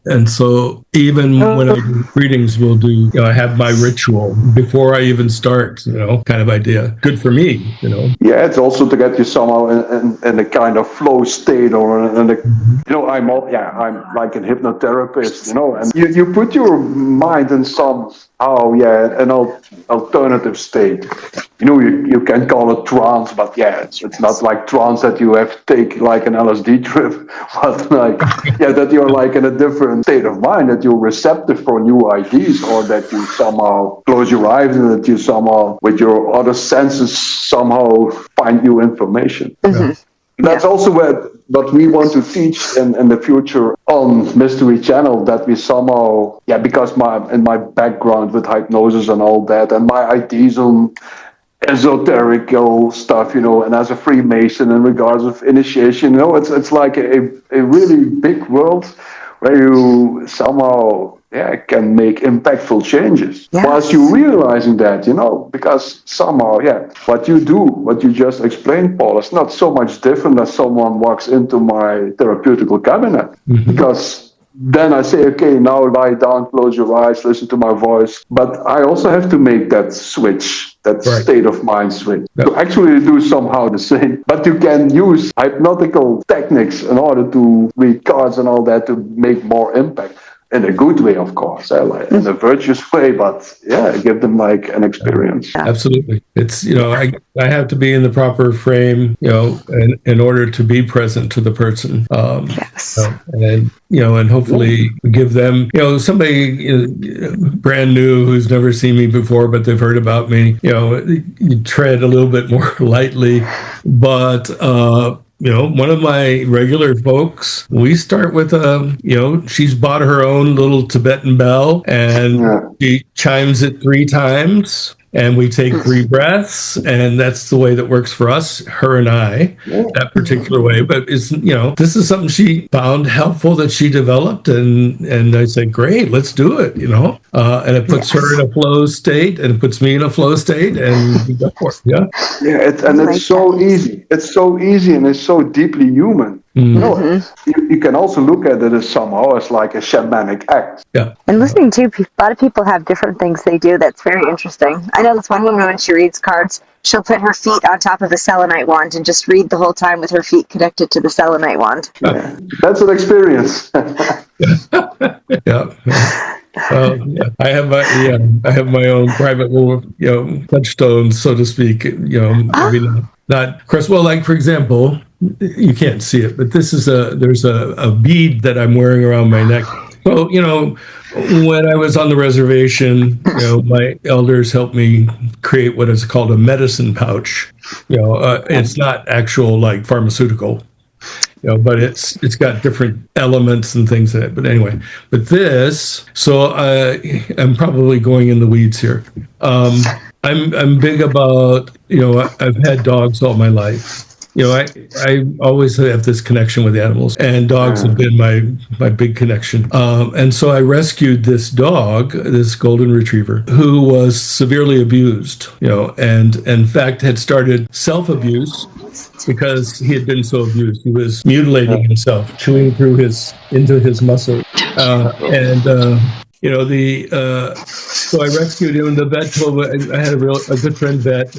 and so even when I do readings, we'll do, I have my ritual before I even start, kind of idea. Good for me. Yeah, it's also to get you somehow in a kind of flow state, or in a, I'm like a hypnotherapist, and you put your mind in an alternative state. You can call it trance, but it's not like trance that you have to take like an LSD trip, but that you're like in a different state of mind, that you're receptive for new ideas, or that you somehow close your eyes and that you somehow, with your other senses, somehow find new information. Yeah. That's also what we want to teach in the future on Mystery Channel, that we somehow, because in my background with hypnosis and all that, and my ideas on esoterical stuff, and as a Freemason in regards of initiation, it's like a really big world where you somehow can make impactful changes. Yes. Whilst you realizing that, because somehow, what you just explained, Paul, is not so much different as someone walks into my therapeutical cabinet. Because then I say, okay, now lie down, close your eyes, listen to my voice. But I also have to make that switch, that state of mind switch, to actually do somehow the same. But you can use hypnotical techniques in order to read cards and all that to make more impact. In a good way, of course, in a virtuous way, but give them like an experience. Absolutely. It's, I have to be in the proper frame, in order to be present to the person. Yes. And hopefully give them, somebody brand new who's never seen me before, but they've heard about me, you tread a little bit more lightly, but, one of my regular folks, we start with she's bought her own little Tibetan bell, and she chimes it 3 times, and we take 3 breaths, and that's the way that works for us, her and I, that particular way. But it's, this is something she found helpful that she developed, and I said, great, let's do it, and it puts her in a flow state, and it puts me in a flow state, and we go for it. It's so easy. It's so easy, and it's so deeply human. You can also look at it as somehow as like a shamanic act. Yeah. And listening to a lot of people have different things they do that's very interesting. I know this one woman, when she reads cards, she'll put her feet on top of a selenite wand and just read the whole time with her feet connected to the selenite wand. Yeah. That's an experience. I have my own private little, touchstone, so to speak. Maybe not. Of course, well, like for example, you can't see it, but there's a bead that I'm wearing around my neck. So, when I was on the reservation, my elders helped me create what is called a medicine pouch. It's not actual like pharmaceutical. But it's got different elements and things in it. But anyway, so I'm probably going in the weeds here. I'm big about, I've had dogs all my life. I always have this connection with animals, and dogs have been my big connection. And so I rescued this dog, this golden retriever, who was severely abused, and in fact had started self-abuse because he had been so abused. He was mutilating himself, chewing through into his muscle. So I rescued him, and the vet told me, I had a good friend vet,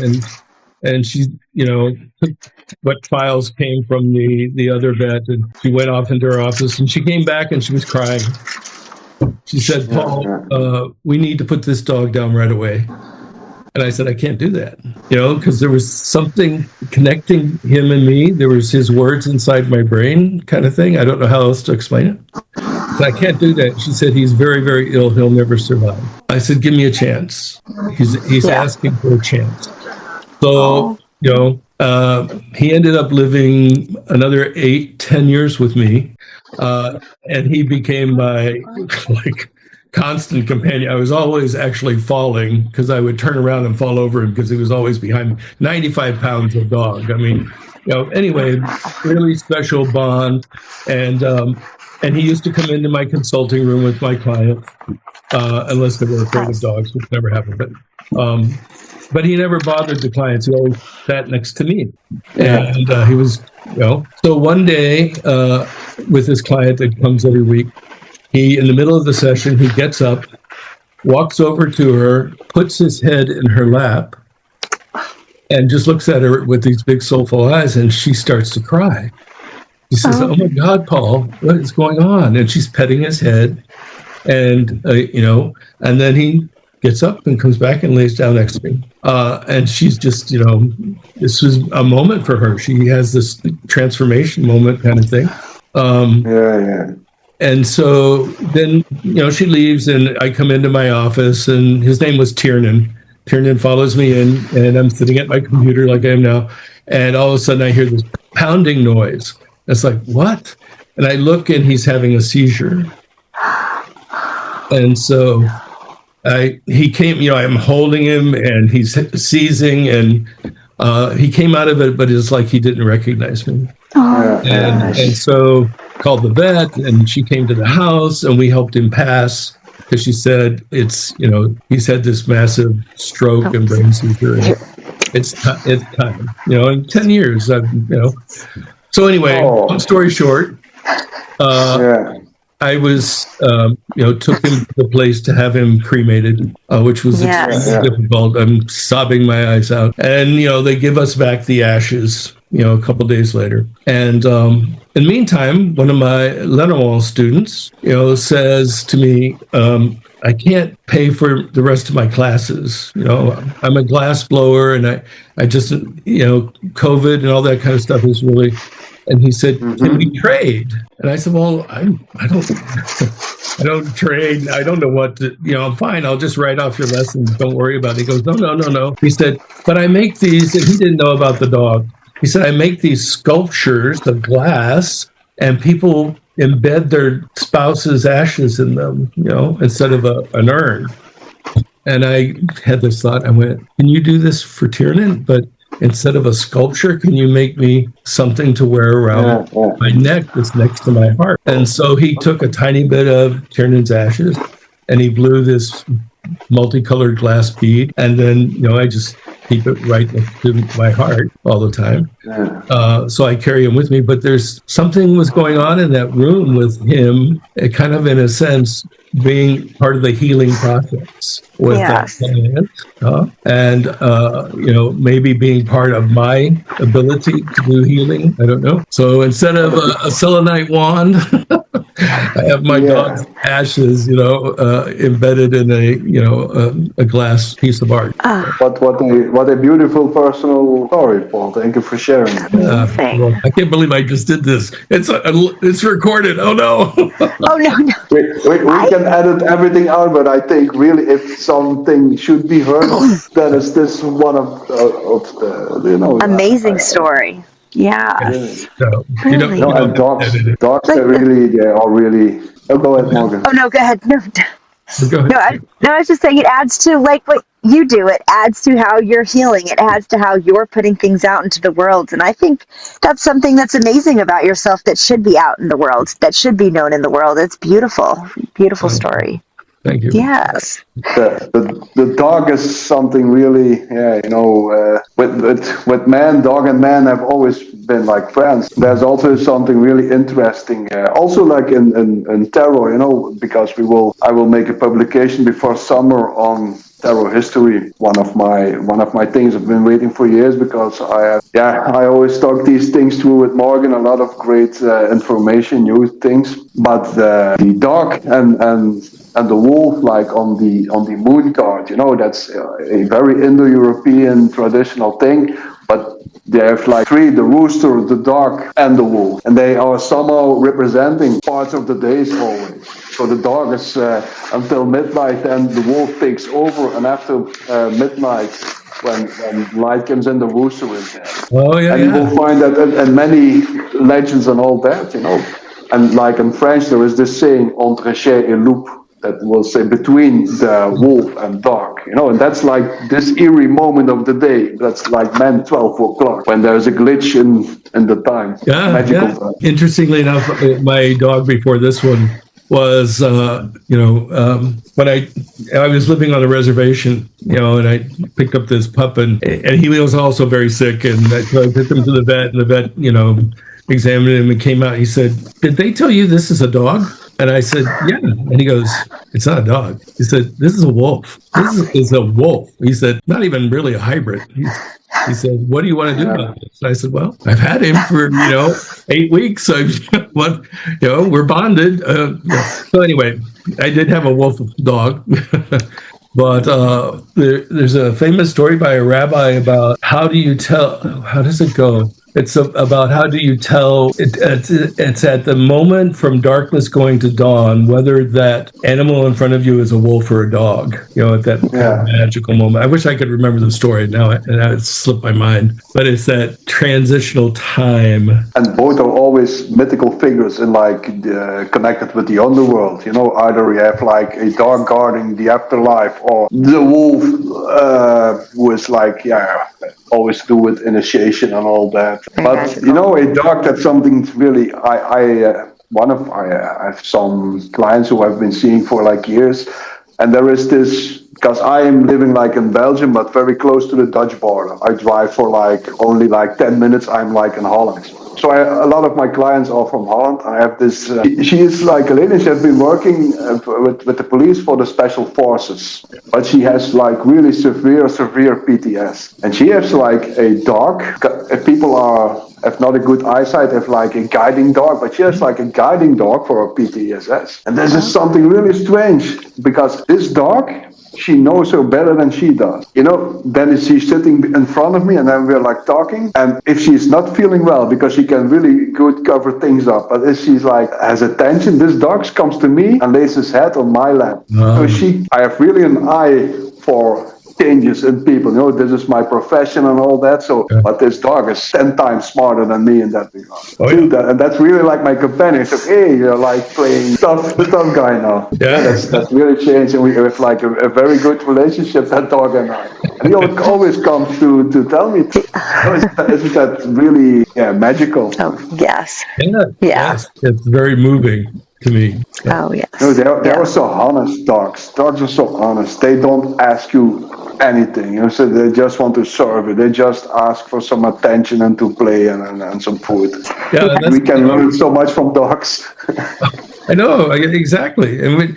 and she, took what files came from the other vet, and she went off into her office, and she came back and she was crying. She said, Paul, we need to put this dog down right away. And I said, I can't do that, because there was something connecting him and me. There was his words inside my brain kind of thing. I don't know how else to explain it. So I can't do that. She said, he's very, very ill. He'll never survive. I said, give me a chance. He's asking for a chance. So, he ended up living another 8-10 years with me. And he became my constant companion. I was always actually falling because I would turn around and fall over him because he was always behind me. 95 pounds of dog. I mean, anyway, really special bond. And he used to come into my consulting room with my clients, unless they were afraid of dogs, which never happened. But he never bothered the clients. He always sat next to me. Yeah. And he was, so one day with this client that comes every week, he, in the middle of the session, he gets up, walks over to her, puts his head in her lap, and just looks at her with these big soulful eyes, and she starts to cry. He says, "Oh my God, Paul, what is going on?" And she's petting his head, and and then he gets up and comes back and lays down next to me. And she's just, this was a moment for her. She has this transformation moment kind of thing. Yeah. And so then, she leaves, and I come into my office, and his name was Tiernan. Tiernan follows me in, and I'm sitting at my computer like I am now. And all of a sudden I hear this pounding noise. It's like, what? And I look, and he's having a seizure. And so he came, I'm holding him, and he's seizing, and he came out of it, but it's like he didn't recognize me. And so called the vet, and she came to the house, and we helped him pass, because she said he's had this massive stroke and brain seizure. And it's time, in 10 years, So anyway, long story short, I was, took him to the place to have him cremated, which was extremely difficult. I'm sobbing my eyes out. And, they give us back the ashes, a couple of days later. And in the meantime, one of my Lenormand students, says to me, I can't pay for the rest of my classes. I'm a glass blower, and I just, COVID and all that kind of stuff is really... And he said, "Can we trade?" And I said, "Well, I don't trade. I don't know what to, I'm fine. I'll just write off your lessons. Don't worry about it." He goes, No. He said, "But I make these," and he didn't know about the dog. He said, "I make these sculptures of glass, and people embed their spouse's ashes in them, instead of an urn." And I had this thought. I went, "Can you do this for Tiernan? But instead of a sculpture, can you make me something to wear around my neck that's next to my heart?" And so he took a tiny bit of Tiernan's ashes, and he blew this multicolored glass bead. And then, I just keep it right next to my heart all the time. So I carry him with me. But there's something was going on in that room with him, kind of in a sense, being part of the healing process with that client, and maybe being part of my ability to do healing. I don't know. So instead of a selenite wand, I have my dog's ashes, embedded in a glass piece of art. What a beautiful personal story, Paul. Thank you for sharing. Well, I can't believe I just did this. It's recorded. Oh no. Oh no. We can edit everything out, but I think really, if something should be heard, then is this one of the amazing story. Yeah. So, and dogs are really. Oh, go ahead, Morgan. Oh no, go ahead. No. Go ahead. I was just saying, it adds to like what you do. It adds to how you're healing. It adds to how you're putting things out into the world. And I think that's something that's amazing about yourself that should be out in the world, that should be known in the world. It's beautiful. Beautiful story. Thank you. Yes. The dog is something really, with man, dog and man have always been like friends. There's also something really interesting, also like in tarot, because I will make a publication before summer on tarot history. One of my things I've been waiting for years, because I always talk these things through with Morgan, a lot of great information, new things. But the dog and the wolf, like on the moon card, that's a very Indo-European traditional thing. But they have like three: the rooster, the dog, and the wolf, and they are somehow representing parts of the days always. So the dog is until midnight, and the wolf takes over, and after midnight, when light comes in, the rooster is there. Oh yeah. And you will find that in many legends and all that, And like in French, there is this saying entre chien et loup, that will say between the wolf and dog, and that's like this eerie moment of the day. That's like 12 o'clock, when there's a glitch in the time. Magical time. Interestingly enough, my dog before this one was, when I was living on a reservation, and I picked up this pup, and he was also very sick, and so I took him to the vet, and the vet, examined him and came out. He said, "Did they tell you this is a dog?" And I said, "Yeah." And he goes, "It's not a dog." He said, "This is a wolf. This is a wolf." He said, "Not even really a hybrid." He said, "What do you want to do about this?" And I said, "Well, I've had him for 8 weeks. We're bonded." So anyway, I did have a wolf dog. But there's a famous story by a rabbi about how does it go? It's about how do you tell, it's at the moment from darkness going to dawn, whether that animal in front of you is a wolf or a dog, at that magical moment. I wish I could remember the story now, and it slipped my mind. But it's that transitional time. And both are always mythical figures and connected with the underworld. Either you have like a dog guarding the afterlife, or the wolf who is always do with initiation and all that. But a dog, that's something really. I have some clients who I've been seeing for years, and there is this, because I am living in Belgium, but very close to the Dutch border. I drive for only 10 minutes. I'm in Holland. So a lot of my clients are from Holland. I have this, she is a lady, she has been working with the police for the special forces, but she has really severe PTS. And she has a dog. If people have not a good eyesight, have a guiding dog, but she has a guiding dog for her PTSS. And this is something really strange, because this dog, she knows her better than she does. Then she's sitting in front of me, and then we're talking. And if she's not feeling well, because she can really good cover things up, but if she's has attention, this dog comes to me and lays his head on my lap. So I have really an eye for changes in people. This is my profession and all that. So, but this dog is 10 times smarter than me in that regard. And that's really my companion. So, hey, you're playing the tough guy now. Yeah, that's really changed, and we have a very good relationship, that dog and I. And he always comes to tell me, isn't that really magical? Oh, yes. Yeah. Yes. It's very moving to me. Oh, yes. They are so honest, dogs. Dogs are so honest. They don't ask you anything. So they just want to serve you. They just ask for some attention and to play and some food. Yeah, we can learn so much from dogs. I know, exactly. And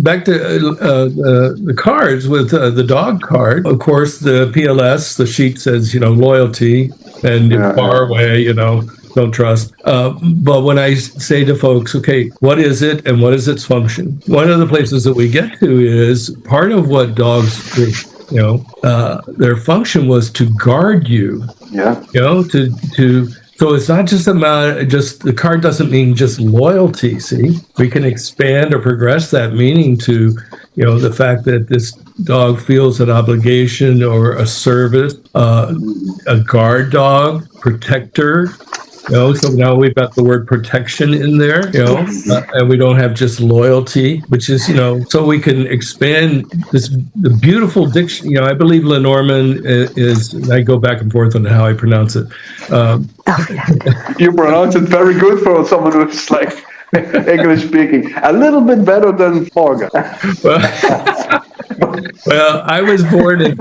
back to the cards with the dog card. Of course, the PLS, the sheet says, loyalty, and far away, don't trust. But when I say to folks, okay, what is it and what is its function? One of the places that we get to is part of what dogs do, their function was to guard you. Yeah. So it's not just about the card doesn't mean just loyalty. See, we can expand or progress that meaning to, the fact that this dog feels an obligation or a service, a guard dog, protector. So now we've got the word protection in there, and we don't have just loyalty, which is, so we can expand the beautiful diction. I believe Lenormand is, and I go back and forth on how I pronounce it. You pronounce it very good for someone who's English speaking. A little bit better than Morgan. Well, I was born in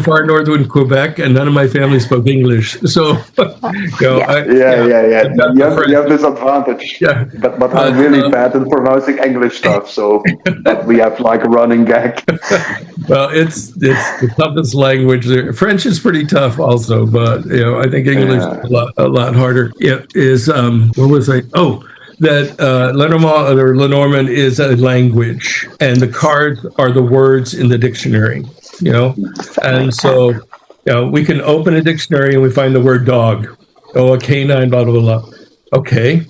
far northern Quebec, and none of my family spoke English. So, You have this advantage. Yeah. But I'm really bad at pronouncing English stuff, so we have a running gag. Well, it's the toughest language. French is pretty tough, also, but I think English is a lot harder. Where was I? Oh. That Lenormand is a language, and the cards are the words in the dictionary, And so, we can open a dictionary and we find the word dog, a canine, blah, blah, blah. Okay,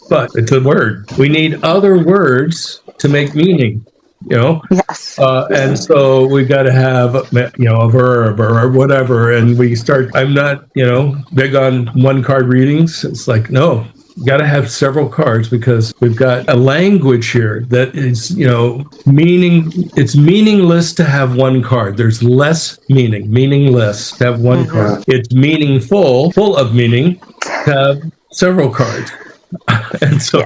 but it's a word. We need other words to make meaning, Yes. And so we've got to have, a verb or whatever. And we start, I'm not, big on one card readings. It's no. You got to have several cards because we've got a language here that is, it's meaningless to have one card. There's meaningless to have one card. It's meaningful, full of meaning to have several cards. And so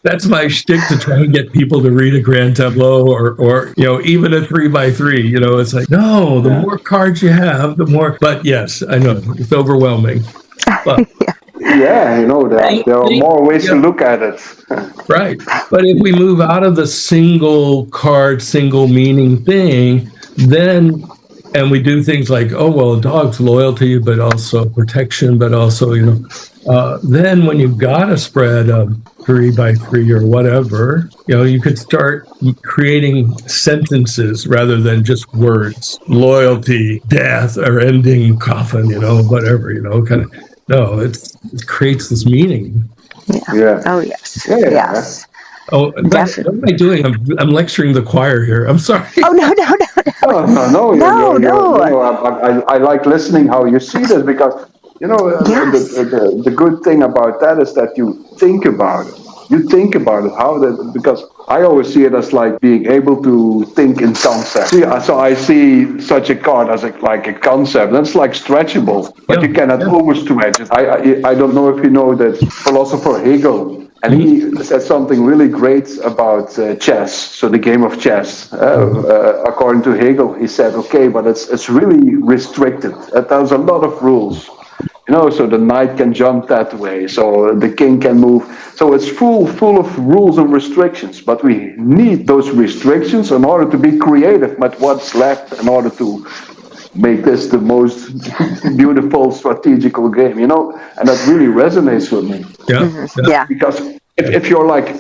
that's my shtick, to try and get people to read a grand tableau, or even a 3x3. It's like, no, the more cards you have, the more. But yes, I know it's overwhelming. But Yeah, there are more ways to look at it. right. But if we move out of the single card, single meaning thing, then, and we do things like, oh, well, a dog's loyalty, but also protection, but also, then when you've got a spread of 3x3 or whatever, you could start creating sentences rather than just words. Loyalty, death, or ending coffin, whatever, kind of. No, it creates this meaning. Yeah. Oh, yes. Yeah. Yes. Oh, what am I doing? I'm lecturing the choir here. I'm sorry. Oh, no. I like listening how you see this, because the good thing about that is that you think about it. Because I always see it as like being able to think in concept. So I see such a card as like a concept. That's like stretchable, but you cannot overstretch it. I don't know if you know that philosopher Hegel. And he said something really great about chess, so the game of chess. According to Hegel, he said, okay, but it's really restricted. There's a lot of rules. So the knight can jump that way, so the king can move. So it's full of rules and restrictions, but we need those restrictions in order to be creative with what's left, in order to make this the most beautiful strategical game, and that really resonates with me. Yeah. Because if you're like,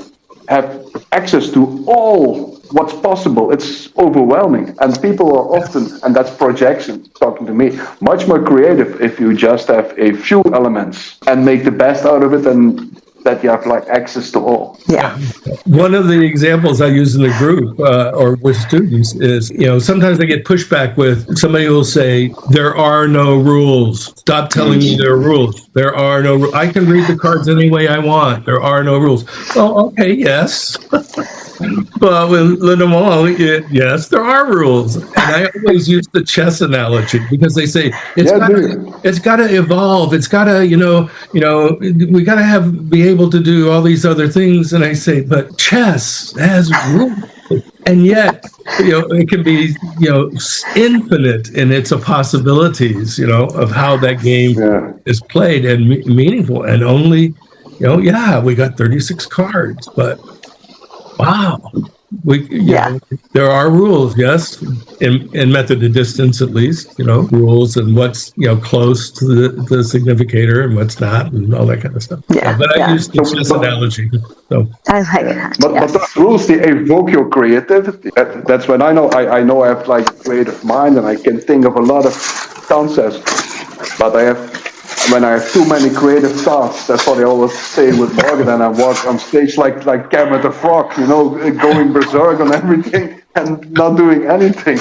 have access to all what's possible, it's overwhelming. And people are often, and that's projection talking to me, much more creative if you just have a few elements and make the best out of it, and that you have like access to all. Yeah. One of the examples I use in the group or with students is, sometimes I get pushback with somebody will say, there are no rules. Stop telling me there are rules. There are no rules. I can read the cards any way I want. There are no rules. Oh, okay, yes. But with Lenormand, yes, there are rules. And I always use the chess analogy, because they say it's got to evolve. It's got to, we got to be able to do all these other things. And I say, but chess has rules. And yet, it can be, infinite in its possibilities, of how that game is played and meaningful. And only, we got 36 cards, but wow. There are rules, yes, in method to distance, at least, rules, and what's, close to the significator and what's not, and all that kind of stuff. But I use this analogy. So I like that. But those rules, they evoke your creativity. That's when I know I have like a creative mind, and I can think of a lot of concepts. But when I have too many creative thoughts, that's what I always say with Morgan, and I walk on stage like Kermit the Frog, going berserk on everything and not doing anything.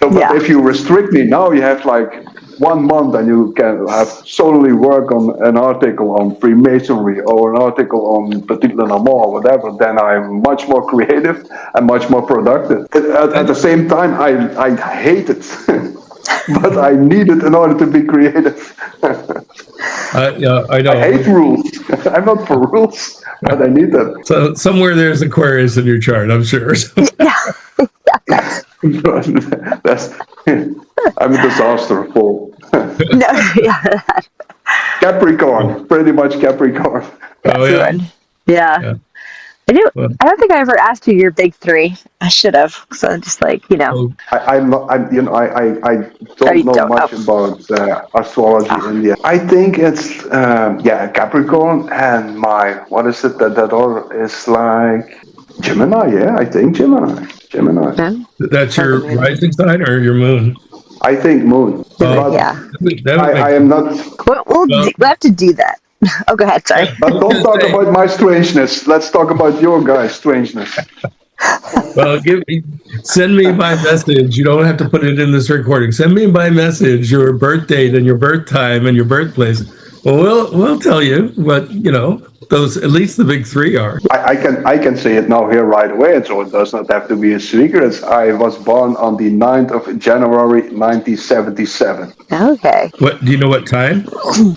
But if you restrict me, now you have like 1 month, and you can have solely work on an article on Freemasonry or an article on Petit Lenormand or whatever, then I'm much more creative and much more productive. At the same time, I hate it. But I need it in order to be creative. I know. I hate rules. I'm not for rules, but I need them. So somewhere there's Aquarius in your chart, I'm sure. I'm a disaster, Paul. Capricorn, pretty much Capricorn. Oh, yeah. Yeah. I don't think I ever asked you your big three. I should have. So I'm just like, I don't know much about astrology in India. I think it's Capricorn, and what is it that order is like Gemini? Yeah, I think Gemini. That's your rising sign or your moon? I think moon. I am not. We'll have to do that. Oh, go ahead. Sorry. But don't talk about my strangeness. Let's talk about your guy's strangeness. Well, send me by message. You don't have to put it in this recording. Send me by message your birth date and your birth time and your birthplace. Well, we'll tell you what those at least the big three are. I can say it now here right away, so it does not have to be a secret. I was born on the 9th of January 1977. Okay. What do you know? What time?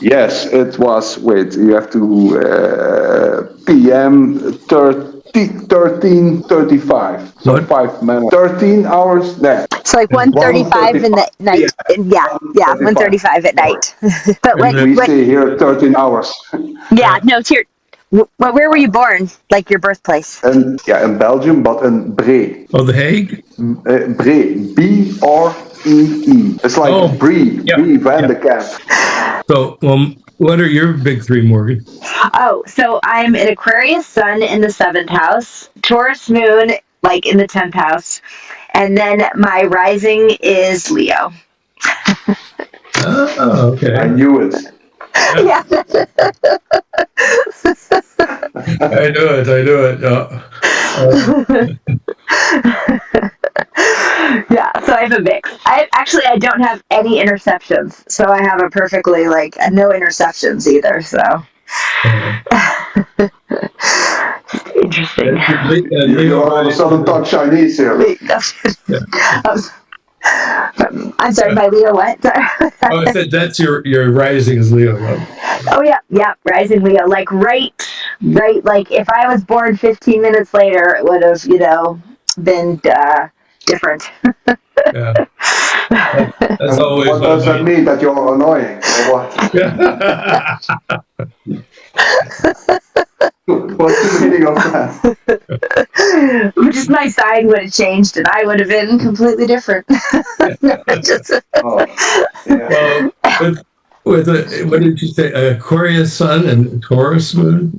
Yes, it was. Wait, you have to PM 13:35. So What? 5 minutes, 13 hours. Nah. It's like 1:35 in the night. Yeah, 1:35 at night. But And then- We stay here 13 hours. yeah, no, it's here. Where were you born? Like your birthplace? And yeah, in Belgium, but in Bree. Oh, The Hague. Bree. Bree. It's like Oh, Bree. yeah, Bree Van de Kamp. So, what are your big three, Morgan? Oh, so I'm an Aquarius sun in the 7th house, Taurus moon like in the 10th house, and then my rising is Leo. Oh, okay. I knew it. Yeah. I knew it. Yeah, so I have a mix. I don't have any interceptions, so I have a perfectly no interceptions either. So interesting. You all of a sudden talk Chinese here. I'm sorry, my Leo what? Oh, I said that's your rising is Leo. Right? Oh yeah, rising Leo. Like right. Like if I was born 15 minutes later, it would have, been different. Yeah. That's always What does that mean? That you're annoying or what? What's the meaning of that? Just my sign would have changed, and I would have been completely different. Oh, yeah. Well, what did you say? Aquarius sun and Taurus moon.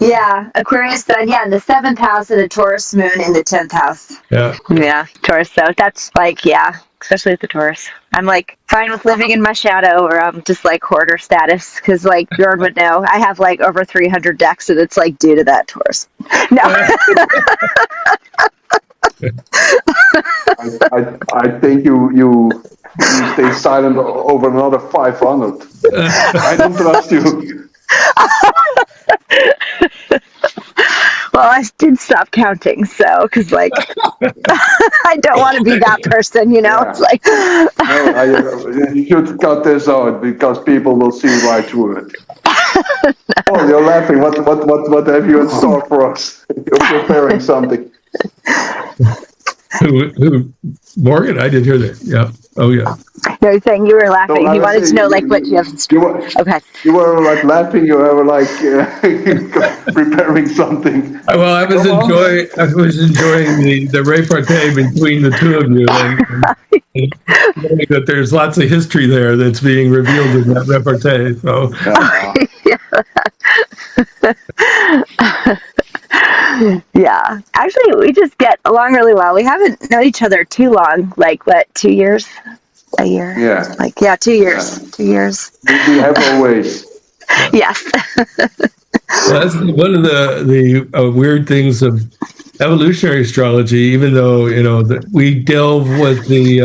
Yeah, Aquarius sun. Yeah, in the 7th house, and a Taurus moon in the 10th house. Yeah. Yeah, Taurus. So that's especially with the Taurus. I'm fine with living in my shadow, or I'm just hoarder status, because Björn would know. I have over 300 decks, and it's due to that Taurus. No. I think you stay silent over another 500. I don't trust you. Well, I did stop counting, so because I don't want to be that person, Yeah. It's like No, you should cut this out because people will see right through it. Oh, you're laughing. What have you in store for us? You're preparing something. Who? Morgan? I did hear that. Yeah. Oh, yeah. No, you're saying you were laughing. No, You wanted to know what you have in store. Okay. You were laughing. You were preparing something. Well, I was enjoying the repartee between the two of you, and knowing that there's lots of history there that's being revealed in that repartee. So. Yeah. Actually, we just get along really well. We haven't known each other too long. 2 years? A year? Yeah. 2 years. Yeah. 2 years. We have always. Yes. Well, that's one of the weird things of evolutionary astrology. Even though we delve with the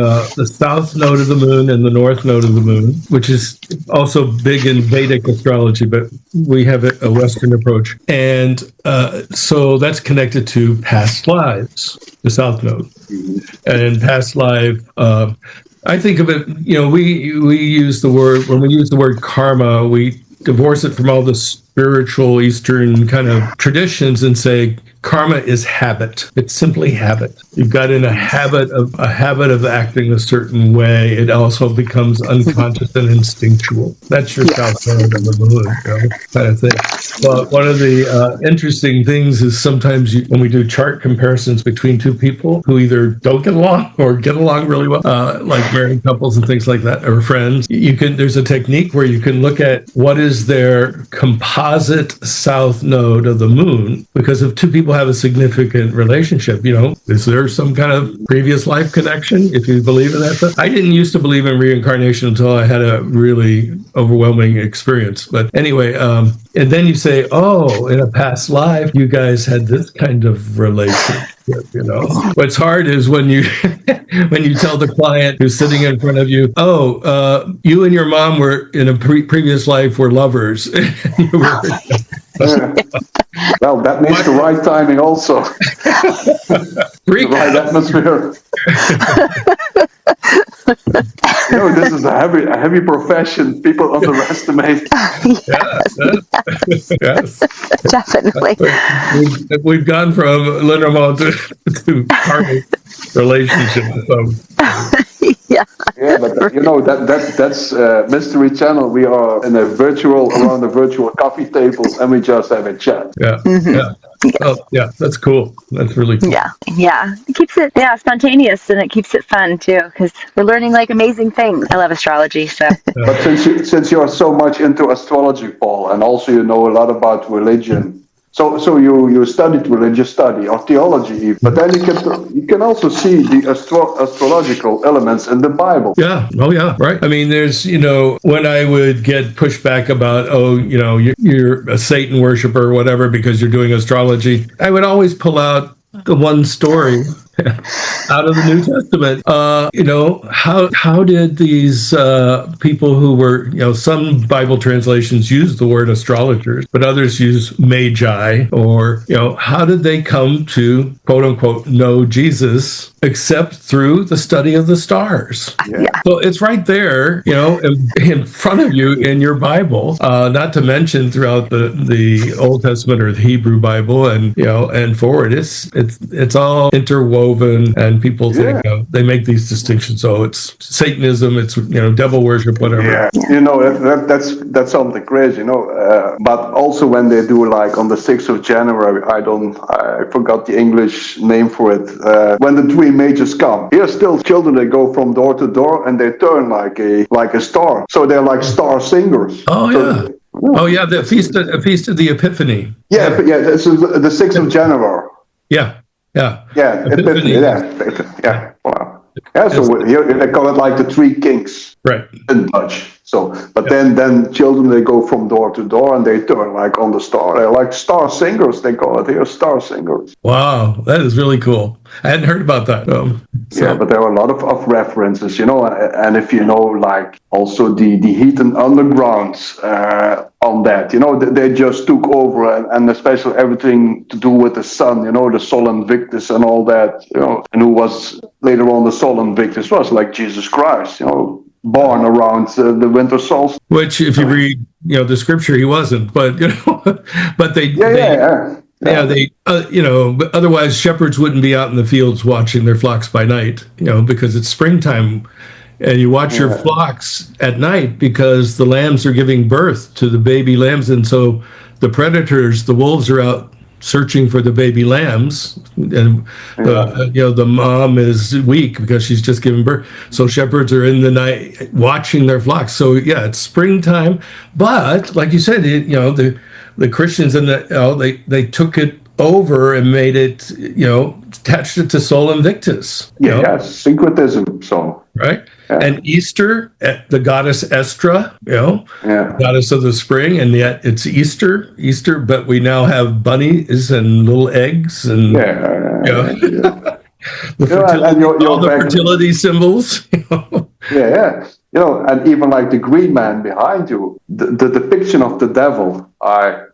south node of the moon and the north node of the moon, which is also big in Vedic astrology, but we have a Western approach, and so that's connected to past lives, the south node, and in past life. I think of it. We use the word when we use the word karma, we divorce it from all the spiritual Eastern kind of traditions and say karma is habit. It's simply habit. You've got in a habit of acting a certain way. It also becomes unconscious and instinctual. That's your south node of the moon, kind of thing. But one of the interesting things is sometimes when we do chart comparisons between two people who either don't get along or get along really well, like married couples and things like that, or friends, there's a technique where you can look at what is their composite south node of the moon, because if two people have a significant relationship, is there some kind of previous life connection, if you believe in that? I didn't used to believe in reincarnation until I had a really overwhelming experience. But anyway, and then you say, oh, in a past life, you guys had this kind of relationship. What's hard is when you when you tell the client who's sitting in front of you, oh, you and your mom were in a previous life were lovers. Well, that needs the right timing also. The right atmosphere. This is a heavy profession. People underestimate. Yes. Definitely. We've gone from Lenormand to karmic relationship. Yeah. Yeah, but that's Mystery Channel. We are in around a virtual coffee table, and we just have a chat. Yeah. Mm-hmm. Yeah. Oh, yeah, that's cool. That's really cool. Yeah. It keeps it spontaneous, and it keeps it fun too, because we're learning like amazing things. I love astrology, so. But since you're so much into astrology, Paul, and also you know a lot about religion, so you studied religious study or theology, even. But then you can also see the astrological elements in the Bible. Yeah. Oh, yeah. Right. I mean, there's when I would get pushback about, you're a Satan worshiper or whatever because you're doing astrology, I would always pull out the one story out of the New Testament. How did these people who were, some Bible translations use the word astrologers, but others use magi, or, how did they come to, quote unquote, know Jesus except through the study of the stars? Yeah. So it's right there, in front of you in your Bible, not to mention throughout the Old Testament or the Hebrew Bible and forward. It's all interwoven, and people think they make these distinctions. So it's Satanism, it's devil worship, whatever. Yeah, that's something crazy, But also when they do like on the 6th of January, I forgot the English name for it. When the three mages come, here still children, they go from door to door and they turn like a star. So they're like star singers. Oh yeah. The feast of the Epiphany. Yeah. This is the 6th of January. Yeah. Epiphany. Yeah. Wow. Yeah, so here they call it like the three kings, right, in Dutch. So, but then children, they go from door to door and they turn like on the star. They're like star singers. They call it here star singers. Wow, that is really cool. I hadn't heard about that. Yeah, but there are a lot of references, and if like also the heathen undergrounds on that, they just took over, and especially everything to do with the sun, the Sol Invictus and all that, and who was later on the Sol Invictus was like Jesus Christ, born around the winter solstice. Which, if you read, the scripture, he wasn't, but but they. But otherwise shepherds wouldn't be out in the fields watching their flocks by night, because it's springtime, and you watch your flocks at night because the lambs are giving birth to the baby lambs, and so the predators, the wolves, are out searching for the baby lambs, and the mom is weak because she's just given birth. So shepherds are in the night watching their flocks. So it's springtime, but like you said, the Christians and they took it over and made it, attached it to Sol Invictus. Syncretism. So right. Yeah. And Easter, the goddess Estra, goddess of the spring, and yet it's Easter, but we now have bunnies and little eggs and fertility symbols. And even like the green man behind you, the depiction of the devil.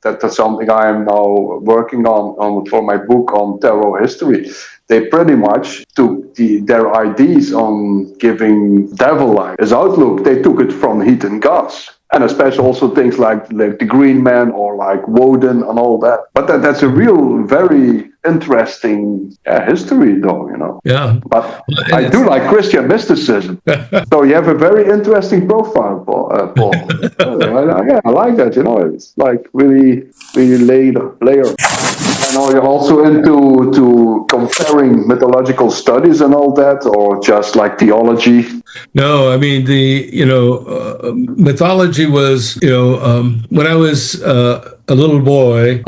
That's something I am now working on for my book on tarot history. They pretty much took their ideas on giving devil like his outlook. They took it from heathen gods, and especially also things like the Green Man or like Woden and all that. But that's a real very interesting history, though. Yeah. But I do like Christian mysticism. So you have a very interesting profile, Paul. I like that. It's like really layered. I know you're also into comparing mythological studies and all that, or just like theology. No, I mean mythology was when I was a little boy.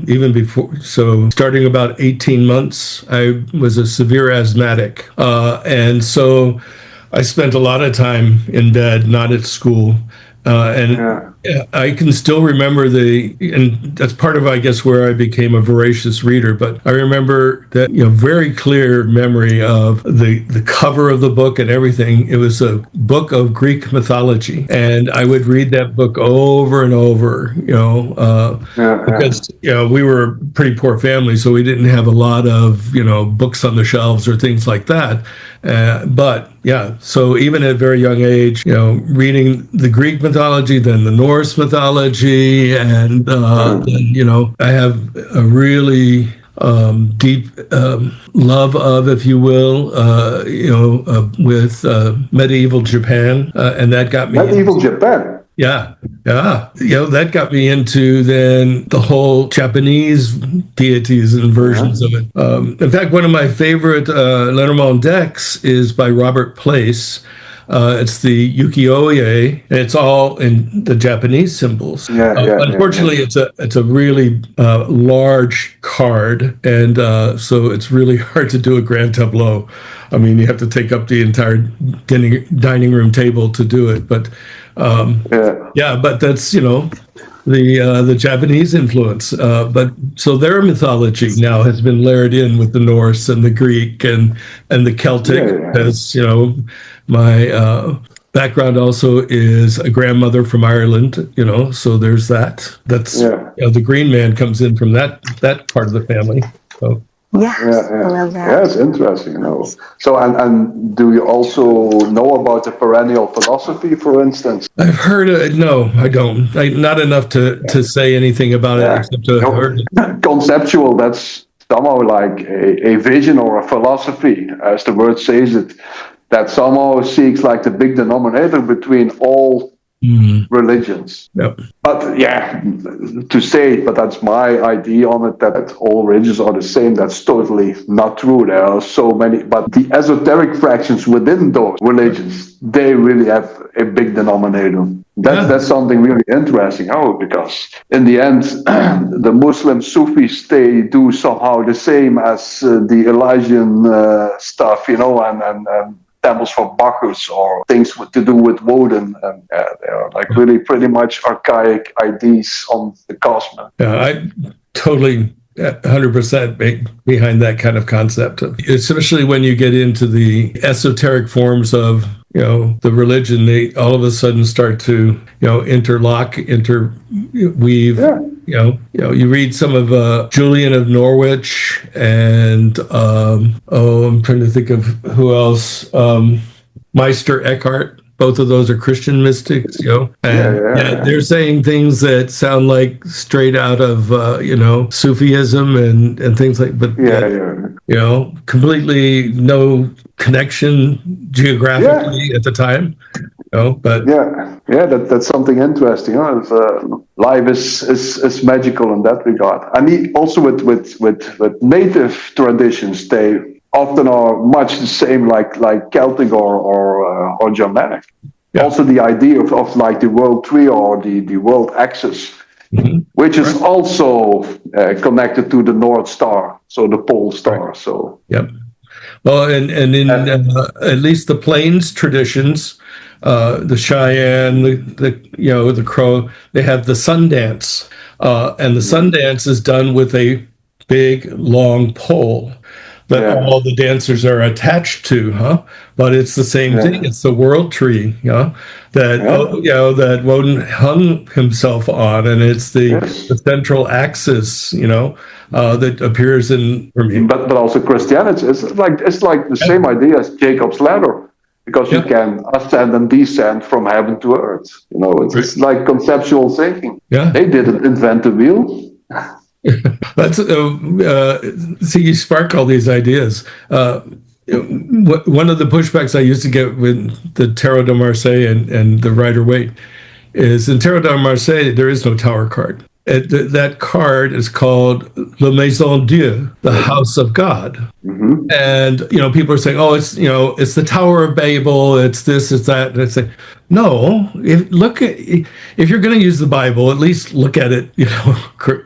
Even before, so starting about 18 months, I was a severe asthmatic, and so I spent a lot of time in bed, not at school. And I can still remember and that's part of, I guess, where I became a voracious reader. But I remember that, very clear memory of the cover of the book and everything. It was a book of Greek mythology, and I would read that book over and over. Because we were a pretty poor family, so we didn't have a lot of books on the shelves or things like that. But yeah, so even at a very young age, reading the Greek mythology, then the Norse mythology, and then, I have a really deep love of, if you will, with medieval Japan, and that got me medieval Japan. Yeah. That got me into then the whole Japanese deities and versions of it. In fact, one of my favorite Lenormand decks is by Robert Place. It's the Ukiyo-e, and it's all in the Japanese symbols. Unfortunately, it's a really large card, and so it's really hard to do a grand tableau. I mean, you have to take up the entire dining room table to do it, but but that's the Japanese influence. But so their mythology now has been layered in with the Norse and the Greek and the Celtic. As my background also is a grandmother from Ireland. So there's that. That's the Green Man comes in from that part of the family. So. I love that. Yeah, it's interesting, So, and do you also know about the perennial philosophy, for instance? I've heard it. No, I don't. Not enough to say anything about it, except to have heard it. Conceptual, that's somehow like a vision or a philosophy, as the word says it, that somehow seeks like the big denominator between all religions. Yep. But to say it, but that's my idea on it, that all religions are the same. That's totally not true. There are so many, but the esoteric fractions within those religions, they really have a big denominator. That's something really interesting. Because in the end, the Muslim Sufis, they do somehow the same as the Elijah stuff, and temples for Bacchus or things to do with Woden, and they are like really pretty much archaic ideas on the cosmos. Yeah, I totally 100% behind that kind of concept, especially when you get into the esoteric forms of the religion. They all of a sudden start to interweave. You read some of Julian of Norwich, and I'm trying to think of who else. Meister Eckhart. Both of those are Christian mystics, and they're saying things that sound like straight out of Sufism and things like, but completely no connection geographically at the time. But that's something interesting. Life is magical in that regard, and also with native traditions, they often are much the same, like Celtic or Germanic. Yeah. Also, the idea of like the world tree or the world axis, which is also connected to the North Star, so the pole star. Right. So well, and in at least the Plains traditions, the Cheyenne, the Crow, they have the sun dance, and the sun dance is done with a big long pole that all the dancers are attached to, but it's the same thing. It's the world tree, that Woden hung himself on, and it's the central axis, that appears in. But also Christianity is like the same idea as Jacob's ladder, because you can ascend and descend from heaven to earth. It's like conceptual thinking. Yeah, they didn't invent the wheel. That's see, you spark all these ideas. One of the pushbacks I used to get with the Tarot de Marseille and the Rider-Waite is in Tarot de Marseille there is no tower card. That card is called La Maison Dieu, the House of God. Mm-hmm. And people are saying, it's the Tower of Babel, it's this, it's that. And I say, no. If you're going to use the Bible, at least look at it,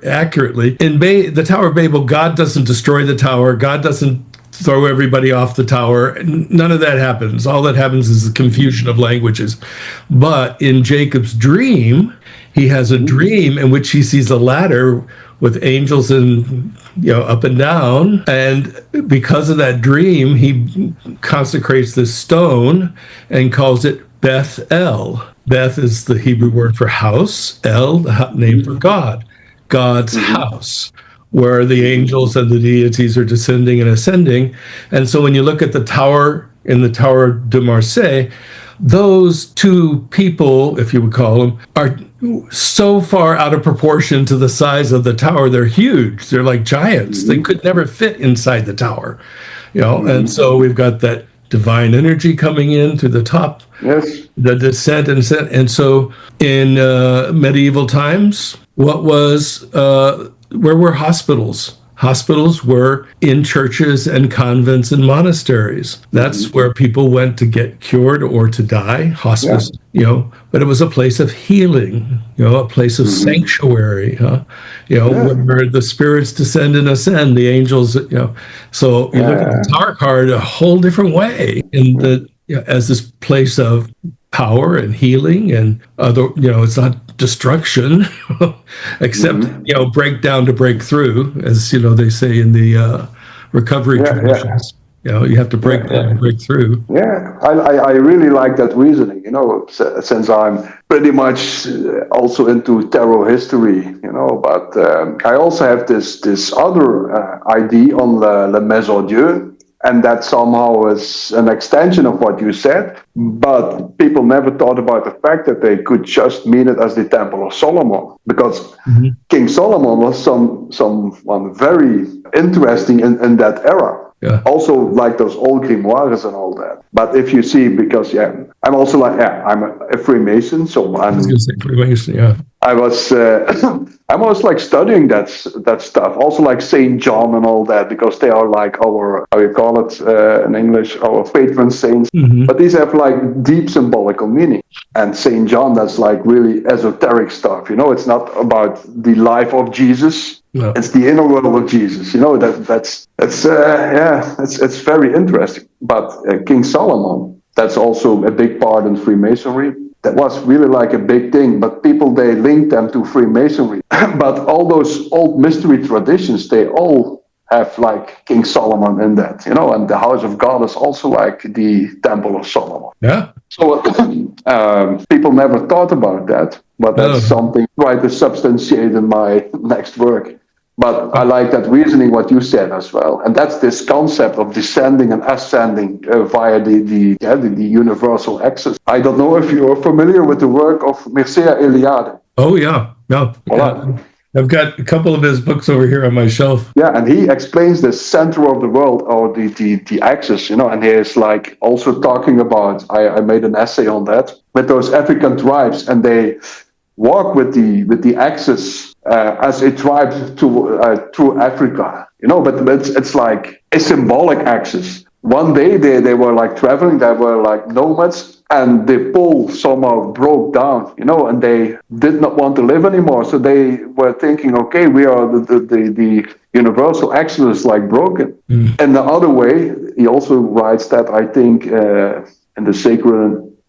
accurately. In the Tower of Babel, God doesn't destroy the tower. God doesn't throw everybody off the tower. None of that happens. All that happens is the confusion of languages. But in Jacob's dream, he has a dream in which he sees a ladder with angels and up and down, and because of that dream, he consecrates this stone and calls it Beth El. Beth is the Hebrew word for house. El, the name for God, God's house, where the angels and the deities are descending and ascending. And so when you look at the tower in the Tower de Marseille, those two people, if you would call them, are so far out of proportion to the size of the tower. They're huge. They're like giants. They could never fit inside the tower, And so we've got that divine energy coming in through the top, the descent and ascent. And so in medieval times, where were hospitals? Hospitals were in churches and convents and monasteries. That's where people went to get cured or to die, hospice, but it was a place of healing, a place of sanctuary, where the spirits descend and ascend, the angels, So you look at the Tower card a whole different way as this place of power and healing and other, it's not destruction, except, breakdown to break through, as, they say in the recovery traditions. You have to break down and break through. Yeah, I really like that reasoning, since I'm pretty much also into tarot history, but I also have this other idea on Le Maison Dieu. And that somehow is an extension of what you said, but people never thought about the fact that they could just mean it as the Temple of Solomon, because King Solomon was someone very interesting in that era. Yeah. Also, like those old grimoires and all that. But if you see, because I'm also I'm a Freemason, so I was going to say Freemason, yeah. I was like studying that stuff. Also like Saint John and all that, because they are like our, how you call it in English, our patron saints. But these have like deep symbolical meaning. And Saint John, that's like really esoteric stuff. It's not about the life of Jesus. No. It's the inner world of Jesus. It's very interesting. But King Solomon, that's also a big part in Freemasonry. That was really like a big thing, but people, they link them to Freemasonry. But all those old mystery traditions, they all have like King Solomon in that, and the house of God is also like the Temple of Solomon. Yeah. So people never thought about that, but that's something I try to substantiate in my next work. But I like that reasoning, what you said as well. And that's this concept of descending and ascending via the universal axis. I don't know if you're familiar with the work of Mircea Eliade. Oh, yeah. No. Voilà. I've got a couple of his books over here on my shelf. Yeah, and he explains the center of the world, or the axis, and he is like also talking about, I made an essay on that, with those African tribes, and they walk with the axis as a tribe through Africa, but it's like a symbolic axis. One day they were like traveling, they were like nomads, and the pole somehow broke down, and they did not want to live anymore. So they were thinking, okay, we are the universal axis is like broken. And the other way, he also writes that, I think, in the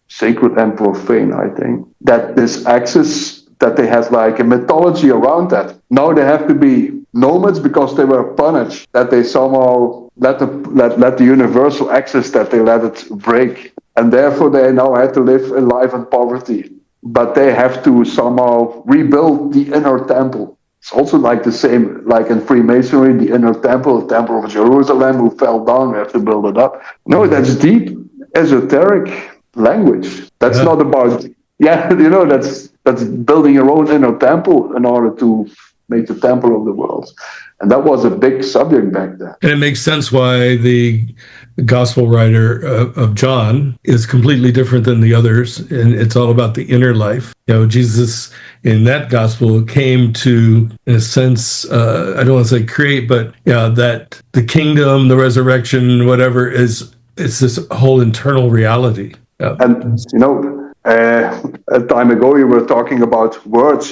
Sacred and Profane, I think, that this axis, that they have like a mythology around that. Now they have to be nomads because they were punished, that they somehow let the universal axis, that they let it break. And therefore they now had to live a life in poverty. But they have to somehow rebuild the inner temple. It's also like the same, like in Freemasonry, the inner temple, the Temple of Jerusalem, who fell down, we have to build it up. No, that's deep, esoteric language. That's not about, that's building your own inner temple in order to make the temple of the world. And that was a big subject back then. And it makes sense why the gospel writer of John is completely different than the others. And it's all about the inner life. Jesus in that gospel came to, in a sense, I don't want to say create, but that the kingdom, the resurrection, whatever, it's this whole internal reality. And, a time ago you were talking about words,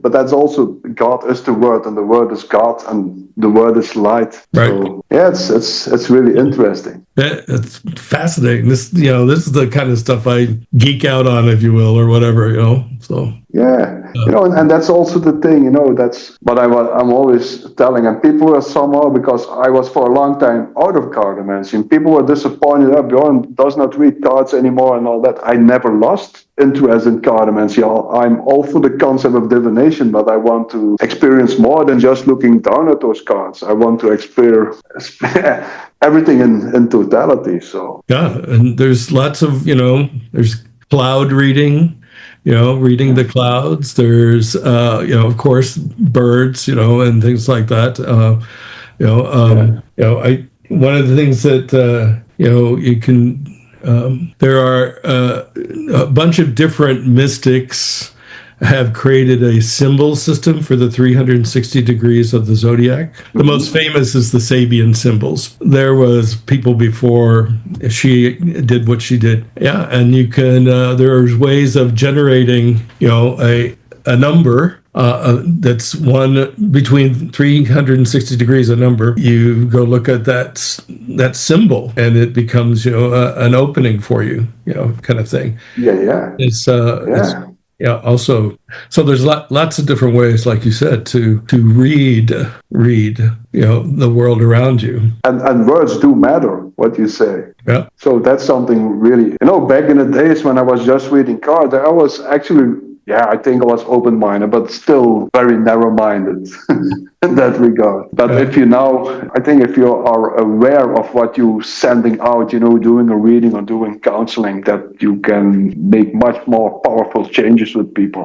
but that's also, God is the word, and the word is God, and the word is light. Right. So, it's really interesting. It's fascinating. This is the kind of stuff I geek out on, if you will, or whatever. So Yeah, and that's also the thing, that's what I'm always telling. And people were somehow, because I was for a long time out of cartomancy, and people were disappointed that Björn does not read cards anymore and all that. I never lost interest in cartomancy. I'm all for the concept of divination, but I want to experience more than just looking down at those cards. I want to experience everything in totality. So yeah, and there's lots of, there's cloud reading. Reading the clouds. There's, of course, birds, and things like that. One of the things that, you can, there are a bunch of different mystics have created a symbol system for the 360 degrees of the zodiac. The most famous is the Sabian symbols. There was people before she did what she did. Yeah, and you can, there's ways of generating, a number that's one between 360 degrees, a number. You go look at that symbol, and it becomes, an opening for you, kind of thing. Yeah. Also, so there's lots of different ways, like you said, to read, the world around you. And words do matter, what you say. Yeah. So that's something really, back in the days when I was just reading cards, I was actually, I think I was open-minded, but still very narrow-minded in that regard. But if you are aware of what you're sending out, doing a reading or doing counseling, that you can make much more powerful changes with people.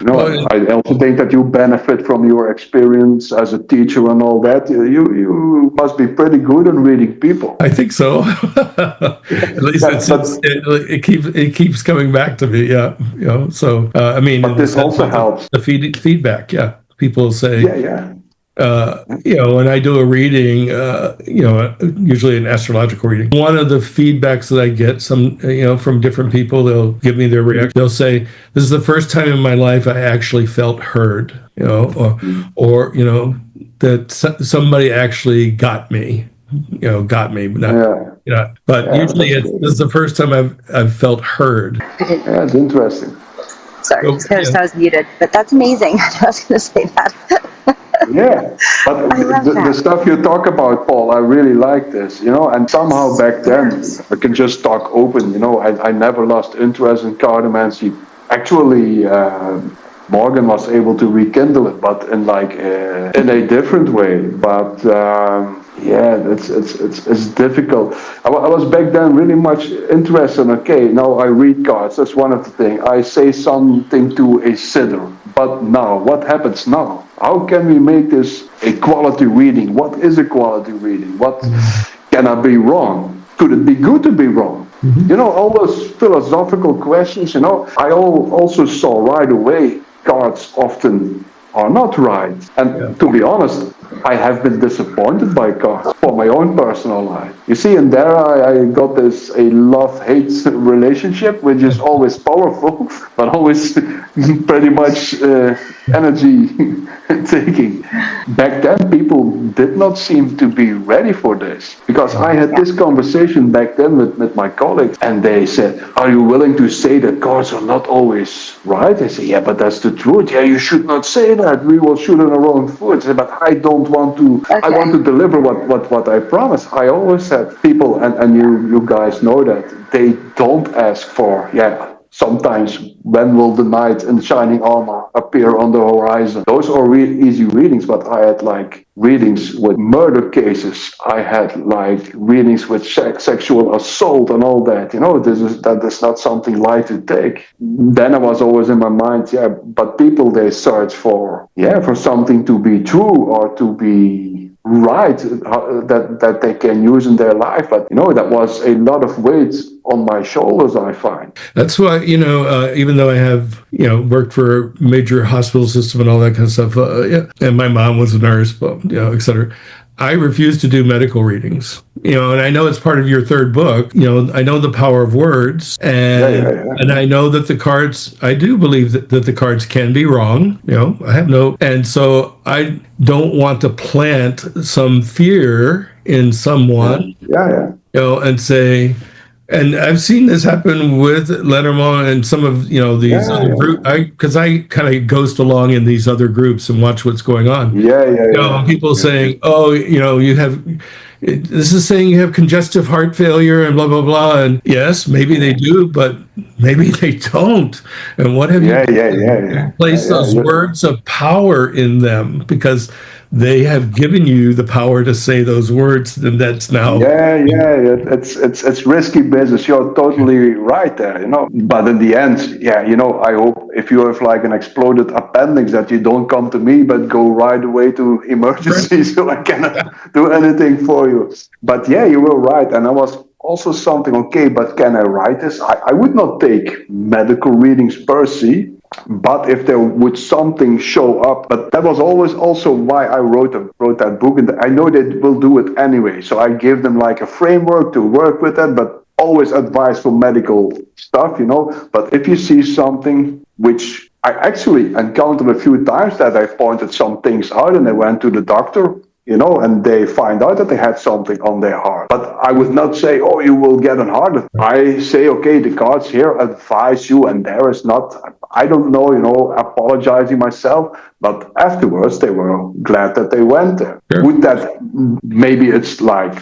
I also think that you benefit from your experience as a teacher and all that. You must be pretty good in reading people. I think so. At least it keeps coming back to me. Yeah. So I mean, but this also helps. The feedback. Yeah. People say. Yeah. When I do a reading, usually an astrological reading, one of the feedbacks that I get from different people, they'll give me their reaction. They'll say, "This is the first time in my life I actually felt heard," or that somebody actually got me. But usually this is the first time I've felt heard. Yeah, it's interesting. Sorry, I was muted, but that's amazing. I was going to say that. Yeah, but the stuff you talk about, Paul, I really like this, and somehow back then, I can just talk open, I never lost interest in cartomancy. Actually, Morgan was able to rekindle it, but in a different way. But it's difficult. I was back then really much interested. Okay, now I read cards. That's one of the things. I say something to a sitter. But now, what happens now? How can we make this a quality reading? What is a quality reading? What can I be wrong? Could it be good to be wrong? All those philosophical questions. I also saw right away cards often are not right. And to be honest, I have been disappointed by cards for my own personal life. You see, in there I got a love-hate relationship, which is always powerful, but always pretty much energy taking. Back then, people did not seem to be ready for this, because I had this conversation back then with my colleagues, and they said, "Are you willing to say that cards are not always right?" I say, "Yeah, but that's the truth. Yeah, you should not say that. We will shoot on our own foot." I say, "But I don't want to. Okay. I want to deliver what I promise." I always said, people, and you guys know that, they don't ask for, sometimes when will the knight in shining armor appear on the horizon. Those are easy readings, but I had readings with murder cases. I had readings with sexual assault and all that. That is not something light to take. Then I was always in my mind, but people, they search for something to be true or to be right, that they can use in their life. But that was a lot of weight on my shoulders, I find. That's why, even though I have, worked for a major hospital system and all that kind of stuff, and my mom was a nurse, but, et cetera, I refuse to do medical readings, and I know it's part of your third book. I know the power of words, and I know that the cards, I do believe that the cards can be wrong. I have and so I don't want to plant some fear in someone, and say, and I've seen this happen with Lenormand and some of these other groups. Because I kind of ghost along in these other groups and watch what's going on. People saying, "Oh, you have this is saying you have congestive heart failure and blah blah blah." And yes, maybe they do, but maybe they don't. And what have you place those words of power in them, because they have given you the power to say those words, and that's now. It's risky business. You're totally right there, But in the end, I hope if you have like an exploded appendix that you don't come to me, but go right away to emergency, so I cannot do anything for you. But you were right, and I was also something. Okay, but can I write this? I would not take medical readings per se. But if there would something show up, but that was always also why I wrote that book, and I know they will do it anyway. So I give them like a framework to work with that, but always advice for medical stuff, But if you see something which I actually encountered a few times, that I pointed some things out and they went to the doctor, and they find out that they had something on their heart. But I would not say, oh, you will get a heart attack. I say, okay, the cards here advise you, and there is not, I don't know, apologizing myself. But afterwards, they were glad that they went there. Sure. Would that, maybe it's like,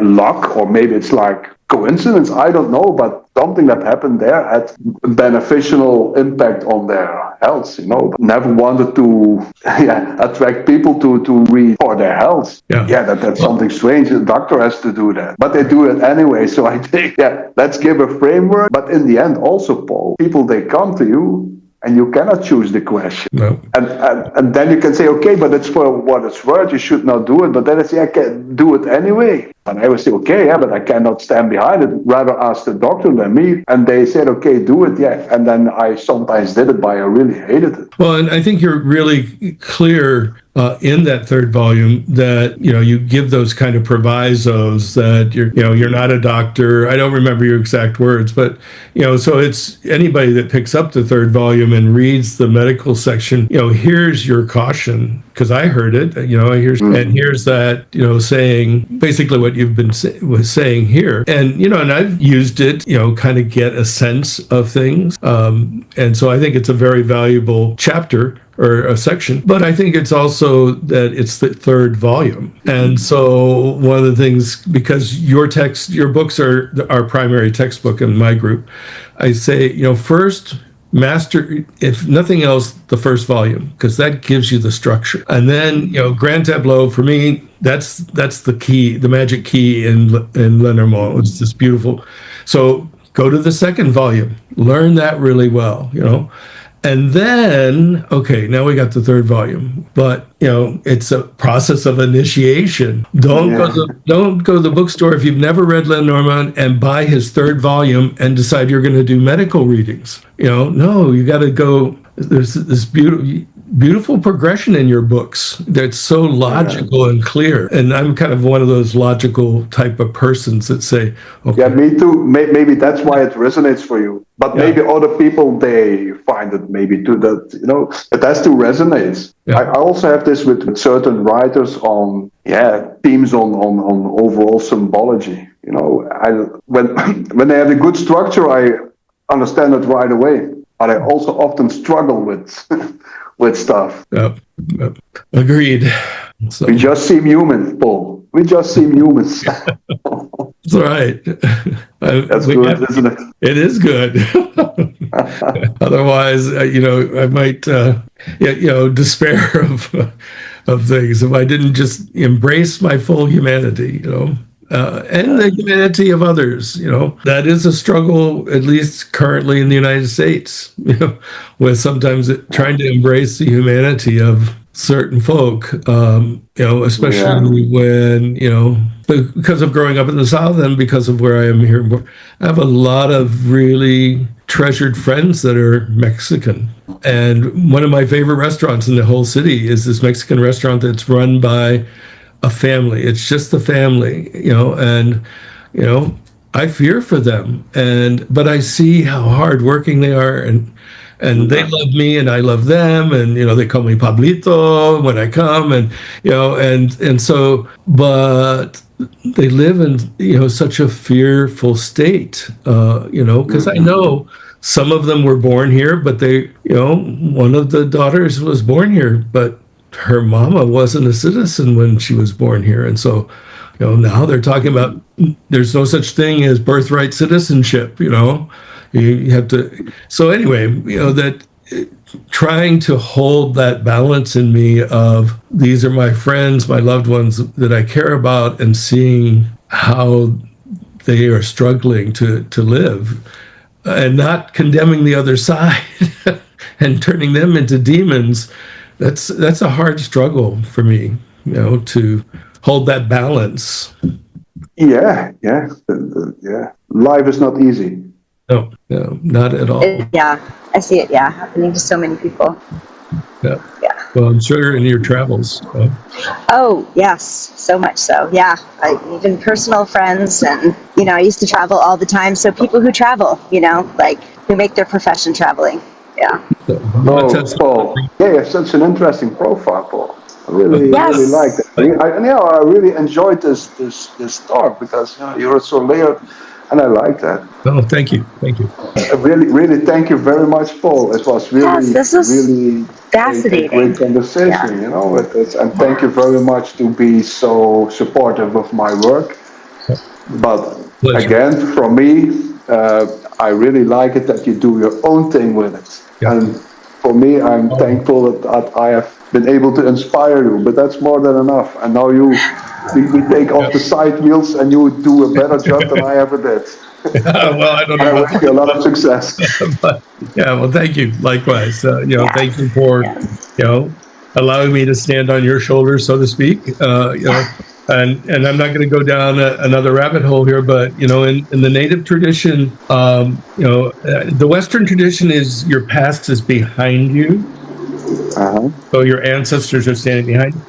luck, or maybe it's like coincidence, I don't know, but something that happened there had beneficial impact on their health, Never wanted to attract people to read for their health. That's something strange. The doctor has to do that, but they do it anyway. So I think, let's give a framework. But in the end, also, Paul, people, they come to you, and you cannot choose the question. No. And then you can say, okay, but it's for what it's worth. You should not do it. But then I say, I can do it anyway. And I would say, okay, but I cannot stand behind it. Rather ask the doctor than me. And they said, okay, do it, And then I sometimes did it, but I really hated it. Well, and I think you're really clear in that third volume that, you give those kind of provisos that you're not a doctor. I don't remember your exact words, but, so it's anybody that picks up the third volume and reads the medical section, here's your caution, because I heard it, and here's that, saying basically what you've been saying here. And, and I've used it, kind of get a sense of things. And so I think it's a very valuable chapter or a section, but I think it's also that it's the third volume. And so one of the things, because your books are our primary textbook in my group, I say, first master, if nothing else, the first volume, because that gives you the structure. And then, Grand Tableau, for me, that's the key, the magic key in Lenormand. It's just beautiful. So go to the second volume, learn that really well, And then, okay, now we got the third volume, but it's a process of initiation. Don't go to the bookstore if you've never read Lenormand and buy his third volume and decide you're going to do medical readings. No, you got to go. There's this beautiful progression in your books that's so logical and clear. And I'm kind of one of those logical type of persons that say, okay. Yeah, me too. Maybe that's why it resonates for you. But maybe other people, they find it maybe too, that, it has to resonate. Yeah. I also have this with certain writers on, themes on overall symbology. When they have a good structure, I understand it right away. But I also often struggle with stuff. Yep. Agreed. So. We just seem human, Paul. We just seem humans. That's right. That's good, isn't it? It is good. Otherwise, I might, despair of things if I didn't just embrace my full humanity, and the humanity of others. That is a struggle, at least currently in the United States, with sometimes trying to embrace the humanity of certain folk, especially when, because of growing up in the South and because of where I am here, I have a lot of really treasured friends that are Mexican. And one of my favorite restaurants in the whole city is this Mexican restaurant that's run by a family. It's just the family, and I fear for them, but I see how hardworking they are, and they love me, and I love them, and they call me Pablito when I come, and so, but they live in such a fearful state, because I know some of them were born here, but one of the daughters was born here, but her mama wasn't a citizen when she was born here, and so now they're talking about there's no such thing as birthright citizenship. You have to. So anyway, that trying to hold that balance in me of these are my friends, my loved ones that I care about, and seeing how they are struggling to live, and not condemning the other side and turning them into demons. That's a hard struggle for me, to hold that balance. Yeah. Life is not easy. No, not at all. Yeah, I see it. Yeah, happening to so many people. Yeah. Well, I'm sure in your travels. Oh, yes, so much so. Yeah, even personal friends, and I used to travel all the time. So people who travel, who make their profession traveling. Yeah. Paul. Yeah, you have such an interesting profile, Paul. I really like that. I really enjoyed this talk because you're so layered, and I like that. Oh, thank you. Really, thank you very much, Paul. It was really, really fascinating. a great conversation. And thank you very much to be so supportive of my work. But again, from me, I really like it that you do your own thing with it. Yeah. And for me, I'm thankful that I have been able to inspire you, but that's more than enough. And now we take off the side wheels, and you do a better job than I ever did. Well, I don't know. I wish you a lot of success. But, well, thank you. Likewise. Thank you for, allowing me to stand on your shoulders, so to speak. And I'm not going to go down another rabbit hole here, but in the native tradition, the Western tradition is your past is behind you, so your ancestors are standing behind you.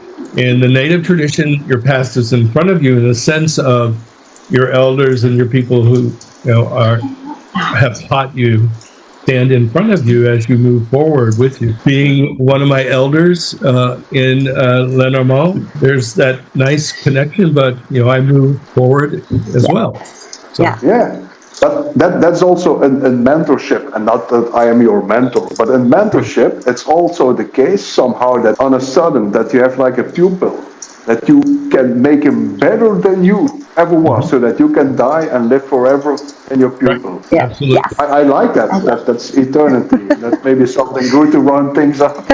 In the native tradition, your past is in front of you, in the sense of your elders and your people who have taught you stand in front of you as you move forward with you. Being one of my elders in Lenormand, there's that nice connection, but I move forward as well. So. Yeah. But that's also in mentorship, and not that I am your mentor, but in mentorship, it's also the case somehow that on a sudden that you have like a pupil, that you can make him better than you ever was, so that you can die and live forever in your pupil. Right. Yeah. Absolutely. I like that. That's eternity. That's maybe something good to run things up.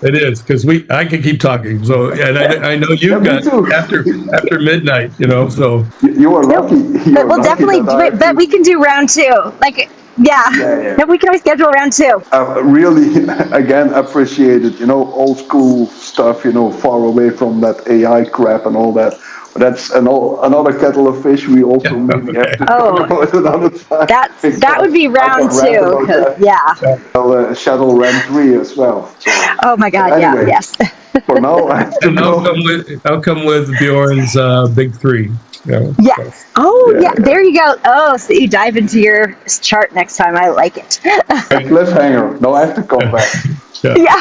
It is, because I can keep talking. So, and I know you've got after midnight, so. You are lucky. But we'll definitely do it, but we can do round two. Yeah. We can always schedule round two. Really, again, appreciated, old school stuff, far away from that AI crap and all that. But that's another kettle of fish. We also maybe have to talk about another time. That would be round two. Shadowrun 3 as well. So, oh my God, anyway, yes. For now, I'll come with Bjorn's big 3. Yes. Oh, yeah. There you go. Oh, so you dive into your chart next time. I like it. A cliffhanger. No, I have to come back. Yeah.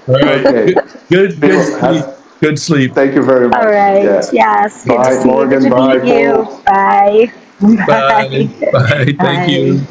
All right. Okay. Good sleep. Good sleep. Thank you very much. All right. Yeah. Yes. Bye, Morgan. Good to meet you. Bye. Bye. Bye. Thank you.